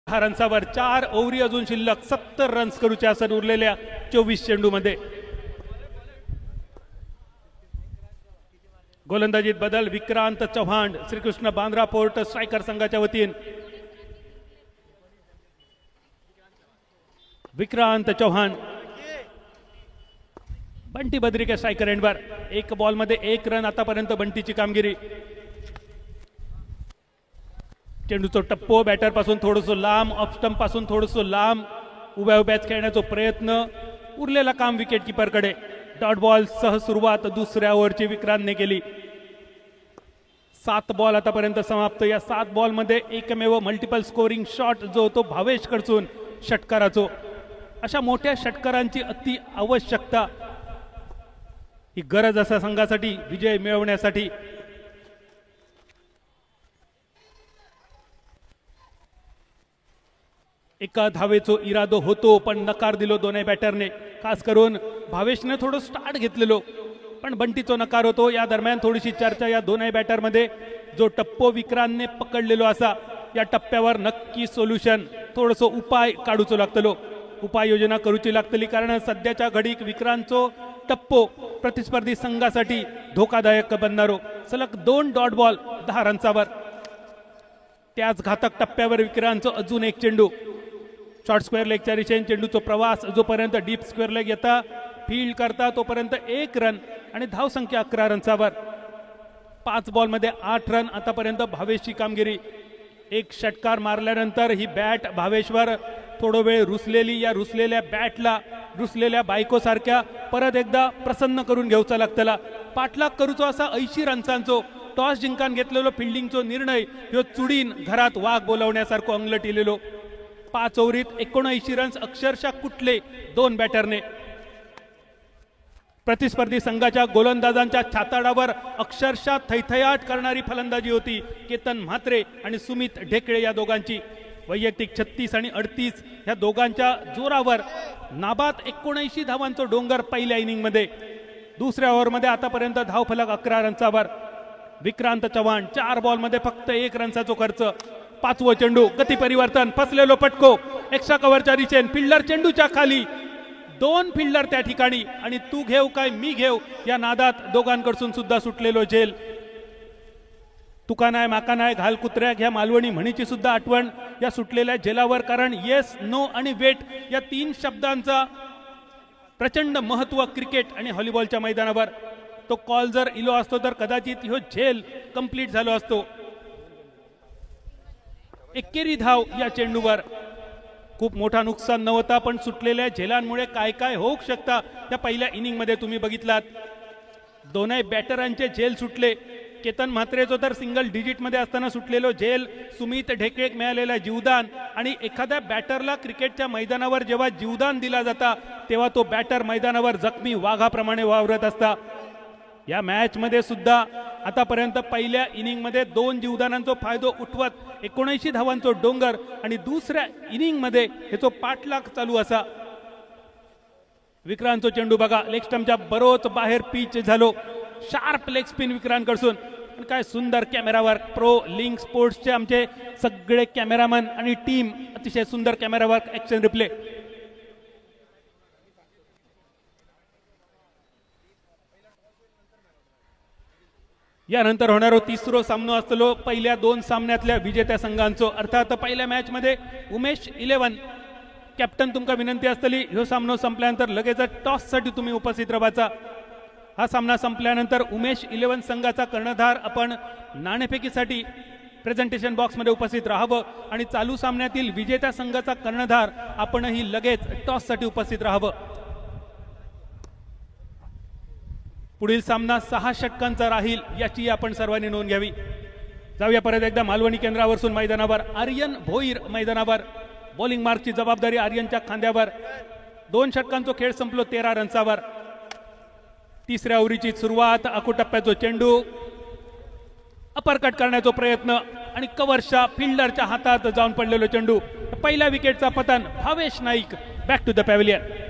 रन्सावर 4 ओव्हरी अजून शिल्लक. 70 रन्स करूच्या असं उरलेल्या 24 चेंडू मध्ये. गोलंदाजीत बदल. विक्रांत चव्हाण श्रीकृष्ण बांद्रा पोर्ट स्ट्रायकर संघाच्या वतीन. विक्रांत चव्हाण. बंटी बद्रिके स्ट्रायकर एंडवर. 1 बॉल मध्ये 1 रन आतापर्यंत बंटीची कामगिरी. चेंडूचो टप्पो बॅटर पासून थोडंसं लांब, ऑफ स्टंप पासून थोडंसं लांब, उभ्या उभ्याच खेळण्याचा प्रयत्न. उरलेला काम विकेट किपरकडे. डॉट बॉल सह सुरुवात दुसऱ्या ओव्हरची विक्रांतने केली. 7 बॉल आतापर्यंत समाप्त. या 7 बॉल मध्ये एकमेव मल्टिपल स्कोरिंग शॉट जो होतो भावेश कडसून षटकाराचो. अशा मोठ्या षटकारांची अति आवश्यकता, ही गरज असा संघासाठी विजय मिळवण्यासाठी. एका धावेचो इरादो होतो पण नकार दिलो दोन्ही बॅटरने. खास करून भावेशने थोडं स्टार्ट घेतलेलो पण बंटीचो नकार होतो. या दरम्यान थोडीशी चर्चा या दोन्ही बॅटरमध्ये. जो टप्पो विक्रांतने पकडलेलो असा या टप्प्यावर नक्की सोल्युशन थोडंसं उपाय काढूचो लागतलो, उपाययोजना करूची लागतली. कारण सध्याच्या घडीक विक्रांतचो टप्पो प्रतिस्पर्धी संघासाठी धोकादायक बनणारो. सलग 2 डॉट बॉल 10 रन्सावर. त्याच घातक टप्प्यावर विक्रांतचो अजून एक चेंडू शॉर्ट स्क्वेअर लेगच्या दिशेने. चेंडूचो प्रवास जोपर्यंत डीप स्क्वेअर लेग येता फील्ड करता तोपर्यंत 1 रन आणि धावसंख्या 11 रन्सावर. 5 बॉलमध्ये 8 रन आतापर्यंत भावेशची कामगिरी. एक षटकार मारल्यानंतर ही बॅट भावेशवर थोडो वेळ रुसलेली. या रुसलेल्या बॅटला रुसलेल्या बायकोसारख्या परत एकदा प्रसन्न करून घेऊचा लागतला. पाठलाग करूचो असा 80 रन्सांचो टॉस जिंकान घेतलेलो फिल्डिंगचो निर्णय ह्यो चुडीन घरात वाघ बोलावण्यासारखो अंगलट इलेलो. 5 ओव्हरीत 79 रन्स अक्षरशः कुठले 2 बॅटरने. प्रतिस्पर्धी संघाच्या गोलंदाजांच्या छाताडावर अक्षरशः थैथयाट करणारी फलंदाजी होती केतन म्हात्रे आणि सुमित ढेकळे या दोघांची. वैयक्तिक 36 आणि 38 या दोघांच्या जोरावर नाबाद 79 धावांचो डोंगर पहिल्या इनिंगमध्ये. दुसऱ्या ओव्हरमध्ये आतापर्यंत धावफलक 11 रन्सावर. विक्रांत चव्हाण 4 बॉलमध्ये फक्त 1 रन्साचो खर्च. 5वं चेंडू गती परिवर्तन फसलेलो फटको एक्स्ट्रा कव्हरच्या दिशेने. फिल्डर चेंडूच्या खाली. 2 फिल्डर त्या ठिकाणी आणि तू घेऊ काय मी घेऊ या नादात दोघांकडून सुद्धा सुटलेलो झेल. तुका नाय माका नाय घाल कुत्र्याक ह्या मालवणी म्हणीची सुद्धा आठवण या सुटलेल्या झेलावर. कारण येस नो आणि वेट या 3 शब्दांचा प्रचंड महत्व क्रिकेट आणि व्हॉलीबॉलच्या मैदानावर. तो कॉल जर इलो असतो तर कदाचित ह्यो झेल कंप्लीट झालो असतो. एकेरी धाव या चेंडूवर. खूप मोठा नुकसान नव्हता पण सुटलेल्या झेलांमुळे काय काय होऊ शकता त्या पहिल्या इनिंगमध्ये तुम्ही बघितलात. दोन्ही बॅटरांचे झेल सुटले. केतन म्हात्रेचो तर सिंगल डिजिटमध्ये असताना सुटलेलो झेल. सुमित ढेकळेक मिळालेला जीवदान. आणि एखाद्या बॅटरला क्रिकेटच्या मैदानावर जेव्हा जीवदान दिला जाता तेव्हा तो बॅटर मैदानावर जखमी वाघाप्रमाणे वावरत असता. या मॅच मध्ये सुद्धा आतापर्यंत पहिल्या इनिंगमध्ये 2 जीवदानांचा फायदा उठवत 79 धावांचो डोंगर आणि दुसऱ्या इनिंग मध्ये ह्याचो पाठलाग चालू असा. विक्रांतचो चेंडू बघा लेग स्टंपच्या बरोच बाहेर पिच झालो. शार्प लेग स्पिन विक्रांतकडसून. काय सुंदर कॅमेरावर. प्रो लिंक स्पोर्ट्सचे आमचे सगळे कॅमेरामन आणि टीम अतिशय सुंदर कॅमेरावर ऍक्शन रिप्ले. यानंतर होणारा तिसरो सामनो असतो पहिल्या 2 सामन्यातल्या विजेत्या संघांचो. अर्थात पहिल्या मॅच मध्ये उमेश 11 कॅप्टन तुमका विनंती असतली ह्यो सामनो संपल्यानंतर लगेच टॉस साठी तुम्ही उपस्थित राहायचा. हा सामना संपल्यानंतर उमेश 11 संघाचा कर्णधार आपण नाणेफेकीसाठी प्रेझेंटेशन बॉक्स मध्ये उपस्थित राहावं आणि चालू सामन्यातील विजेत्या संघाचा कर्णधार आपणही लगेच टॉस साठी उपस्थित राहावं. पुढील सामना 6 षटकांचा राहील याची आपण सर्वांनी नोंद घ्यावी. जाऊया परत एकदा मालवणी केंद्रावरून मैदानावर. आर्यन भोईर मैदानावर. बॉलिंग मार्कची जबाबदारी आर्यनच्या खांद्यावर. 2 षटकांचा खेळ संपलो 13 रन्सावर. तिसऱ्या ओव्हरीची सुरुवात. अकुटप्प्याचो चेंडू अपरकट करण्याचा प्रयत्न आणि कव्हरच्या फिल्डरच्या हातात जाऊन पडलेलो चेंडू. पहिल्या विकेटचा पतन. Bhavesh Naik back to the pavilion.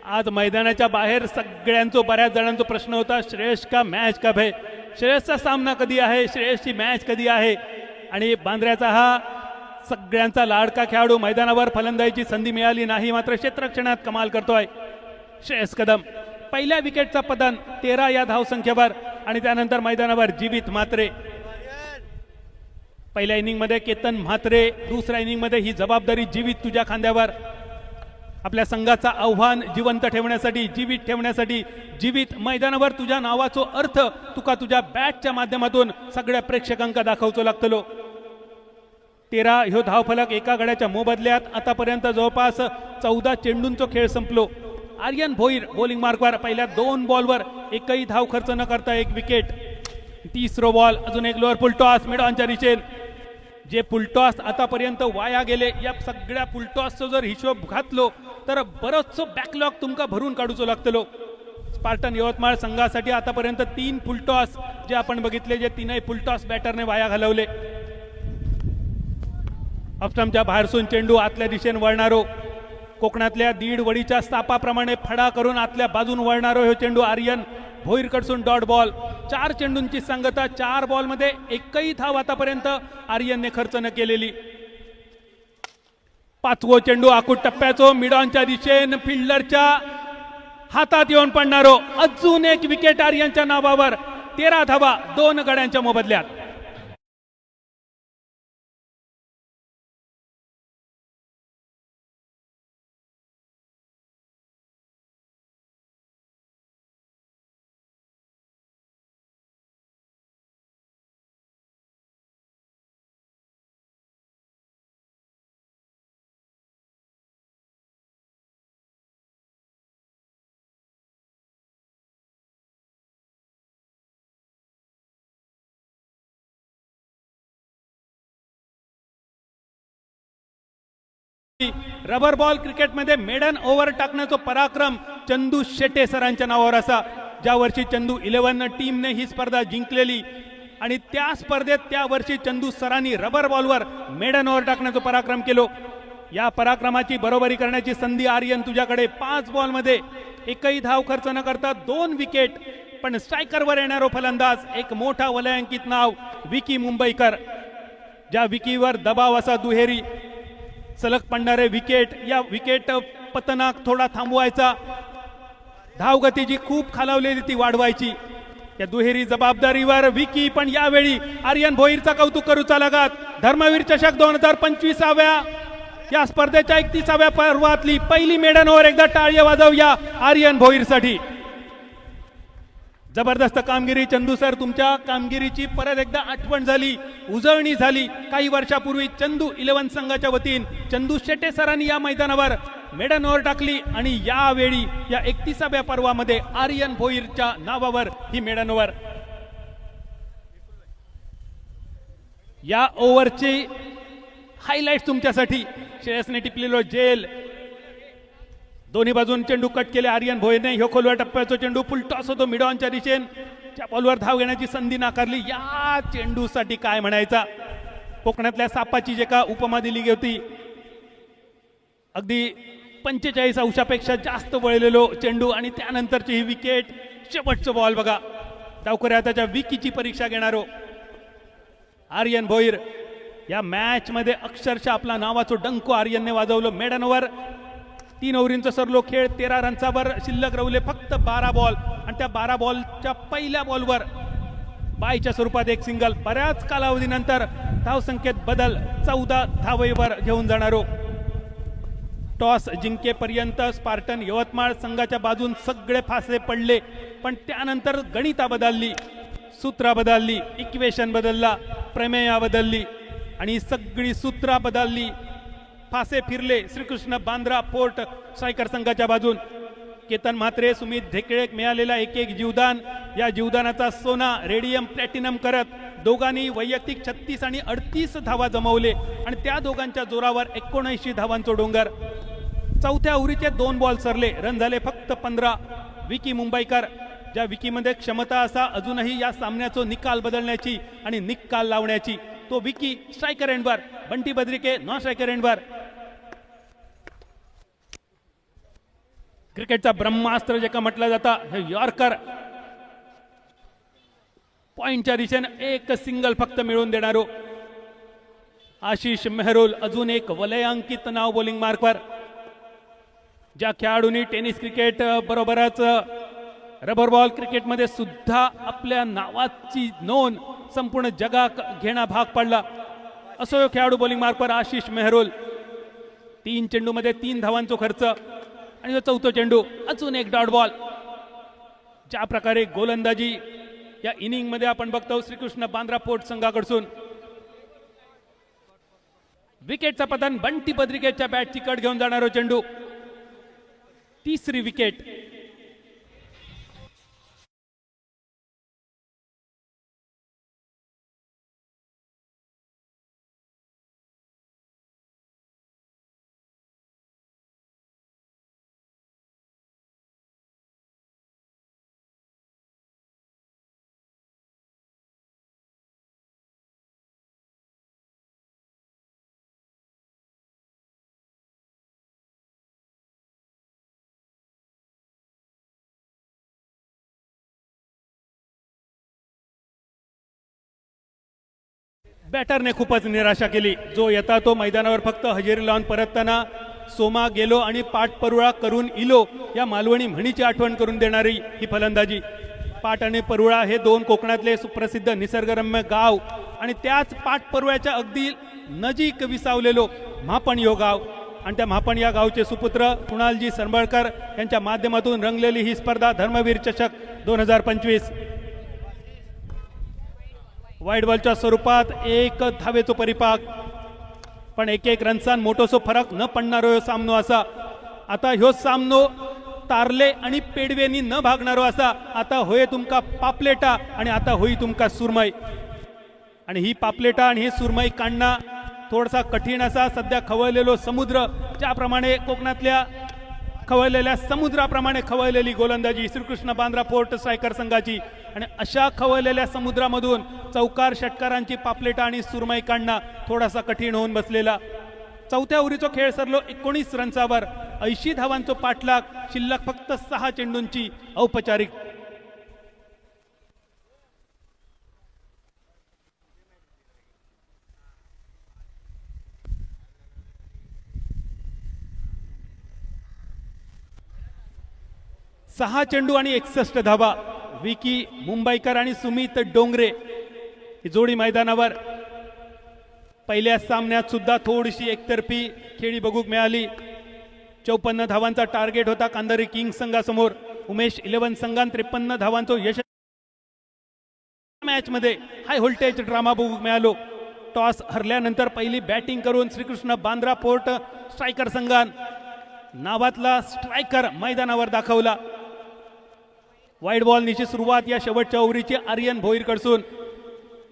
आज मैदानाच्या बाहेर सगळ्यांचा बऱ्याच जणांचा प्रश्न होता श्रेयस का मॅच कब है. श्रेयसचा सामना कधी आहे. श्रेयसची मॅच कधी आहे. आणि बांद्र्याचा हा सगळ्यांचा लाडका खेळाडू मैदानावर फलंदाजीची संधी मिळाली नाही मात्र क्षेत्ररक्षणात कमाल करतोय श्रेयस कदम. पहिल्या विकेटचा पतन 13 या धावसंख्येवर आणि त्यानंतर मैदानावर जीवित म्हात्रे. पहिल्या इनिंग मध्ये केतन म्हात्रे. दुसऱ्या इनिंग मध्ये ही जबाबदारी जीवित तुझ्या खांद्यावर. आपल्या संघाचा आव्हान जिवंत ठेवण्यासाठी, जीवित ठेवण्यासाठी, जीवित मैदानावर तुझ्या नावाचो अर्थ तुका तुझ्या बॅटच्या माध्यमातून सगळ्या प्रेक्षकांका दाखवचो लागतलो. 13 ह्यो धावफलक एका गड्याच्या मोबदल्यात. आतापर्यंत जवळपास 14 चेंडूंचो खेळ संपलो. आर्यन भोईर बॉलिंग मार्कवर पहिल्या 2 बॉलवर एकही धाव खर्च न करता 1 विकेट. तिसरो बॉल, अजून एक लोअर फुलटॉस मिडॉनच्या दिशेन. जे फुलटॉस आतापर्यंत वाया गेले, या सगळ्या फुलटॉसचा जर हिशोब घातलो तर बरोचसो बॅकलॉग तुमका भरून काढूचो लागतलो. स्पार्टन यवतमाळ संघासाठी आतापर्यंत 3 फुलटॉस जे आपण बघितले, जे 3ही फुलटॉस बॅटरने वाया घालवले. ऑफस्टंपच्या बाहेरसून चेंडू आतल्या दिशेने वळणारो, कोकणातल्या दीड वडीच्या सापाप्रमाणे फडा करून आतल्या बाजून वळणारो हे चेंडू आर्यन भोईरकडसून डॉट बॉल. 4 चेंडूंची संगता, 4 बॉलमध्ये एकही धाव आतापर्यंत आर्यनने खर्च न केलेली. 5वो चेंडू आकुट टप्प्याचो मिडॉनच्या दिशेन फिल्डरच्या हातात येऊन पडणारो. अजून 1 विकेट आर्यनच्या नावावर. 13 धावा 2 गड्यांच्या मोबदल्यात. रबर बॉल क्रिकेटमध्ये मेडन ओव्हर टाकण्याचा पराक्रम चंदू शेटे सरांच्या नावावर असा. ज्या वर्षी चंदू 11 टीमने ही स्पर्धा जिंकलेली आणि त्या स्पर्धेत त्या वर्षी चंदू सरांनी रबर बॉलवर मेडन ओव्हर टाकण्याचा पराक्रम केलो. या पराक्रमाची बरोबरी करण्याची संधी आर्यन तुझ्याकडे. 5 बॉलमध्ये एकही धाव खर्च न करता 2 विकेट. पण स्ट्रायकरवर येणारो फलंदाज, एक मोठा वलयांकित नाव विकी मुंबईकर. ज्या विकीवर दबाव असा दुहेरी सलग पडणारे विकेट. या विकेट पतनाक थोडा थांबवायचा, धावगतीची खूप खालावलेली ती वाढवायची. या दुहेरी जबाबदारीवर विकी. पण यावेळी आर्यन भोईरचा कौतुक करूचा लागत. धर्मवीर चषक 2025व्या या स्पर्धेच्या 31व्या पर्वातली पहिली मेडन ओव्हर. एकदा टाळ्या वाजवूया आर्यन भोईरसाठी. जबरदस्त कामगिरी चंदू सर. तुमच्या कामगिरीची परत एकदा आठवण झाली, उजळणी झाली. काही वर्षापूर्वी चंदू 11 संघाच्या वतीन चंदू शेटे सरांनी या मैदानावर मेडन ओव्हर टाकली आणि यावेळी या 31व्या पर्वामध्ये आर्यन भोईरच्या नावावर ही मेडन ओव्हर. या ओव्हरची हायलाइट तुमच्यासाठी. श्रेयसने टिपलेलो जेल, दोन्ही बाजून चेंडू कट केले आर्यन भोईरने. ह्यो खोलव्या टप्प्याचा चेंडू फुल टॉस होतो मिडॉनच्या दिशेन. त्या बॉलवर धाव घेण्याची संधी नाकारली. या चेंडूसाठी काय म्हणायचा. कोकणातल्या सापाची जे का उपमा दिली होती, अगदी 45 अंशापेक्षा जास्त वळलेलो चेंडू आणि त्यानंतरची ही विकेट. शेवटचं बॉल बघा. डावकऱ्या त्याच्या विकीची परीक्षा घेणारो आर्यन भोईर. या मॅच मध्ये अक्षरशः आपला नावाचं डंको आर्यनने वाजवलं. मेडन ओव्हर 3 ओव्हरींचा सरलो खेळ. 13 रन्सावर शिल्लक राहिले फक्त 12 बॉल आणि त्या 12 बॉलच्या पहिल्या बॉलवर बायच्या स्वरूपात 1 सिंगल. बऱ्याच कालावधीनंतर धावसंख्येत बदल. 14 धावेवर घेऊन जाणारो. टॉस जिंकेपर्यंत स्पार्टन यवतमाळ संघाच्या बाजून सगळे फासे पडले. पण त्यानंतर गणिता बदलली, सूत्रा बदलली, इक्वेशन बदलला, प्रमेया बदलली आणि सगळी सूत्रा बदलली. फासे फिरले. श्रीकृष्ण बांद्रा फोर्ट स्ट्रायकर संघाच्या बाजून. केतन म्हात्रे, सुमित ढेकळे मिळालेला 1-1 जीवदान. या जीवदानाचा सोना रेडियम प्लॅटिनम करत दोघांनी वैयक्तिक 36 आणि 38 धावा जमवले आणि त्या दोघांच्या जोरावर 79 धावांचो डोंगर. चौथ्या ओव्हरीचे 2 बॉल सरले. रन झाले फक्त 15. विकी मुंबईकर, ज्या विकीमध्ये क्षमता असा अजूनही या सामन्याचा निकाल बदलण्याची आणि निकाल लावण्याची, तो विकी स्ट्रायकर एंडवर. बंटी बद्रिके नॉन स्ट्रायकर एंडवर. क्रिकेटचा ब्रह्मास्त्र जे का म्हटलं जातं, हे यॉर्कर पॉइंटच्या दिशेने 1 सिंगल फक्त मिळवून देणारो आशिष मेहरुल. अजून एक वलयांकित नाव बॉलिंग मार्कवर. ज्या खेळाडूंनी टेनिस क्रिकेट बरोबरच रबर बॉल क्रिकेटमध्ये सुद्धा आपल्या नावाची नोंद संपूर्ण जगात घेणा भाग पडला, असो खेळाडू बॉलिंग मार्कवर आशिष मेहरुल. 3 चेंडूमध्ये 3 धावांचा खर्च आणि जो चौथा चेंडू अजून एक डॉट बॉल. ज्या प्रकारे गोलंदाजी या इनिंग मध्ये आपण बघतो श्रीकृष्ण बांद्रा फोर्ट संघाकडून. विकेटचा पतन बंटी पद्रिकेच्या बॅटची कट घेऊन जाणारा चेंडू. तिसरी विकेट. बॅटरने खूपच निराशा केली. जो येता तो मैदानावर फक्त हजेरी लावून परतताना सोमा गेलो आणि पाठपरुळा करून इलो या मालवणी म्हणीची आठवण करून देणारी ही फलंदाजी. पाट आणि परुळा हे 2 कोकणातले सुप्रसिद्ध निसर्गरम्य गाव आणि त्याच पाठपरुळ्याच्या अगदी नजीक विसावलेलो म्हापण यो गाव आणि त्या म्हापण या गावचे सुपुत्र कुणालजी सरंबळकर यांच्या माध्यमातून रंगलेली ही स्पर्धा धर्मवीर चषक 2025. वाईट बॉलच्या स्वरूपात 1 धावेचो परिपाक पण 1-1 रनसान मोठोसो फरक न पडणारो सामनो असा. आता ह्यो सामनो तारले आणि पेडवेनी न भागणारो असा. आता होय तुमका पापलेटा आणि आता होई तुमका सुरमई आणि ही पापलेटा आणि ही सुरमई काढणं थोडासा कठीण असा. सध्या खवळलेलो समुद्र ज्याप्रमाणे कोकणातल्या खवळलेल्या समुद्राप्रमाणे खवळलेली गोलंदाजी श्रीकृष्ण बांद्रा फोर्ट स्ट्रायकर संघाची आणि अशा खवळलेल्या समुद्रामधून चौकार षटकारांची पापलेटा आणि सुरमई काढणं थोडासा कठीण होऊन बसलेला. चौथ्या ओव्हरीचो खेळ सरलो 19 रन्सावर. 80 धावांचो पाठलाग. शिल्लक फक्त 6 चेंडूंची औपचारिक. सहा चेंडू आणि 61 धावा. विकी मुंबईकर आणि सुमित डोंगरे ही जोडी मैदानावर. पहिल्या सामन्यात सुद्धा थोडीशी एकतर्फी खेळी बघूक मिळाली. 54 धावांचा टार्गेट होता कांदारी किंग्स संघासमोर. उमेश 11 संघान 53 धावांचो यश. मॅच मध्ये हाय व्होल्टेज ड्रामा बघूक मिळालो. टॉस हरल्यानंतर पहिली बॅटिंग करून श्रीकृष्ण बांद्रा फोर्ट स्ट्रायकर संघान नावातला स्ट्रायकर मैदानावर दाखवला. वाईट बॉलनीची सुरुवात या शेवटच्या ओव्हरीची आर्यन भोईरकडून.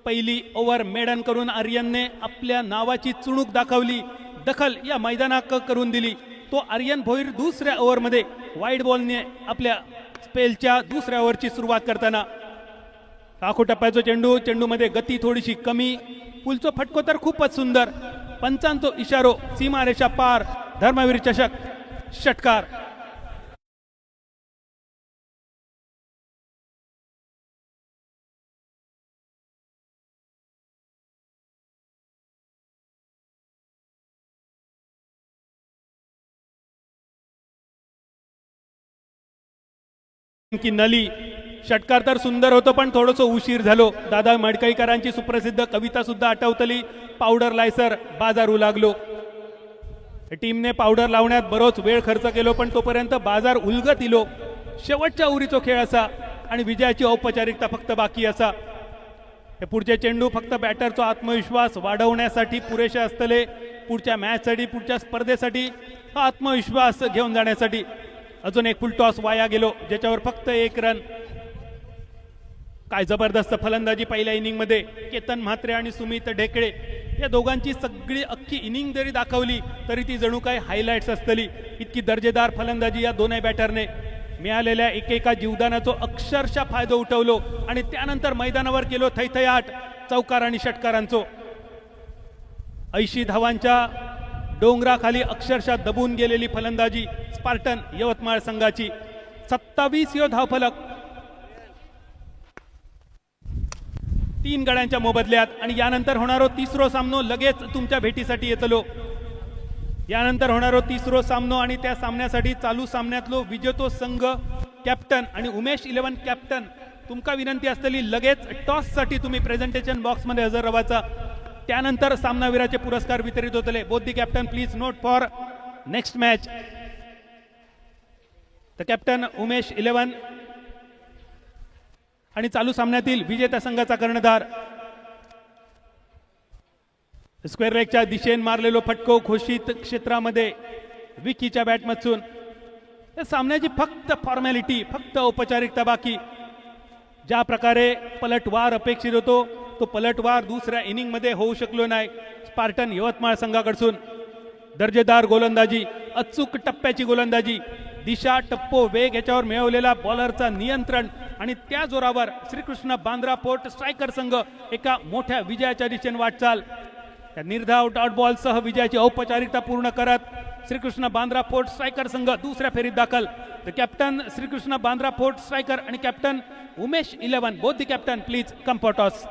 पहिली ओव्हर मेडन करून आर्यनने आपल्या नावाची चुणूक दाखवली. दखल या मैदानात करून दिली. तो आर्यन भोईर दुसऱ्या ओव्हरमध्ये वाईट बॉलने आपल्या स्पेलच्या दुसऱ्या ओव्हरची सुरुवात करताना. राखो टप्प्याचा चेंडू. चेंडूमध्ये गती थोडीशी कमी. पुलचो फटको तर खूपच सुंदर. पंचांचो इशारो. सीमारेषा पार. धर्मवीर चषक षटकार. की नली. षटकार तर सुंदर होतो पण थोडंसं उशीर झालो. दादा मडकईकरांची सुप्रसिद्ध कविता सुद्धा आठवतली. पावडर लायसर बाजारू लागलो. टीमने पावडर लावण्यात बरोच वेळ खर्च केलो पण तोपर्यंत बाजार उलगत इलो. शेवटच्या उरीचो खेळ असा आणि विजयाची औपचारिकता फक्त बाकी असा. हे पुढचे चेंडू फक्त बॅटरचा आत्मविश्वास वाढवण्यासाठी पुरेसे असतले. पुढच्या मॅचसाठी पुढच्या स्पर्धेसाठी हा आत्मविश्वास घेऊन जाण्यासाठी. अजून एक फुल टॉस वाया गेलो ज्याच्यावर फक्त 1 रन. काय जबरदस्त फलंदाजी पहिल्या इनिंग मध्ये. केतन म्हात्रे आणि सुमित ढेकळे या दोघांची सगळी अख्खी इनिंग जरी दाखवली तरी ती जणू काय हायलाइट्स असतली. इतकी दर्जेदार फलंदाजी या दोन्ही बॅटरने. मिळालेल्या एकेका जीवदानाचा अक्षरशः फायदा उठवलो आणि त्यानंतर मैदानावर केलो थैथयाट चौकार आणि षटकारांचो. 80 धावांच्या डोंगराखाली अक्षरशः दबून गेलेली फलंदाजी स्पार्टन यवतमाळ संघाची. 27 यो धावफलक 3 गड्यांच्या मोबदल्यात. आणि यानंतर होणारो तिसरो सामनो लगेच तुमच्या भेटीसाठी येतलो. यानंतर होणारो तिसरो सामनो आणि त्या सामन्यासाठी चालू सामन्यातलो विजेतो संघ कॅप्टन आणि उमेश 11 कॅप्टन तुमका विनंती असलेली लगेच टॉस साठी तुम्ही प्रेझेंटेशन बॉक्स मध्ये हजर राहायचा. त्यानंतर सामनावीराचे पुरस्कार वितरित होतले. Both the captain please note for next match the captain Umesh 11 आणि चालू सामन्यातील विजेत्या संघाचा कर्णधार स्क्वेअर लेगच्या दिशेने मारलेलो फटको घोषित क्षेत्रामध्ये विकीच्या बॅटमधून. या सामन्याची फक्त फॉर्मॅलिटी, फक्त औपचारिकता बाकी. ज्या प्रकारे पलटवार अपेक्षित होतो तो पलटवार दुसऱ्या इनिंगमध्ये होऊ शकलो नाही. स्पार्टन यवतमाळ संघाकडून दर्जेदार गोलंदाजी, अचूक टप्प्याची गोलंदाजी, दिशा, टप्पो, वेग याच्यावर मिळवलेला बॉलरचा नियंत्रण आणि त्या जोरावर श्रीकृष्ण बांद्रा पोर्ट स्ट्रायकर संघ एका मोठ्या विजयाच्या दिशेने वाटचाल. त्या निर्धाव डॉट बॉलसह विजयाची औपचारिकता पूर्ण करत श्रीकृष्ण बांद्रा फोर्ट स्ट्रायकर संघ दुसऱ्या फेरीत दाखल. The captain Shrikrishna Bandra fort striker आणि captain Umesh 11 both the captain please come for toss.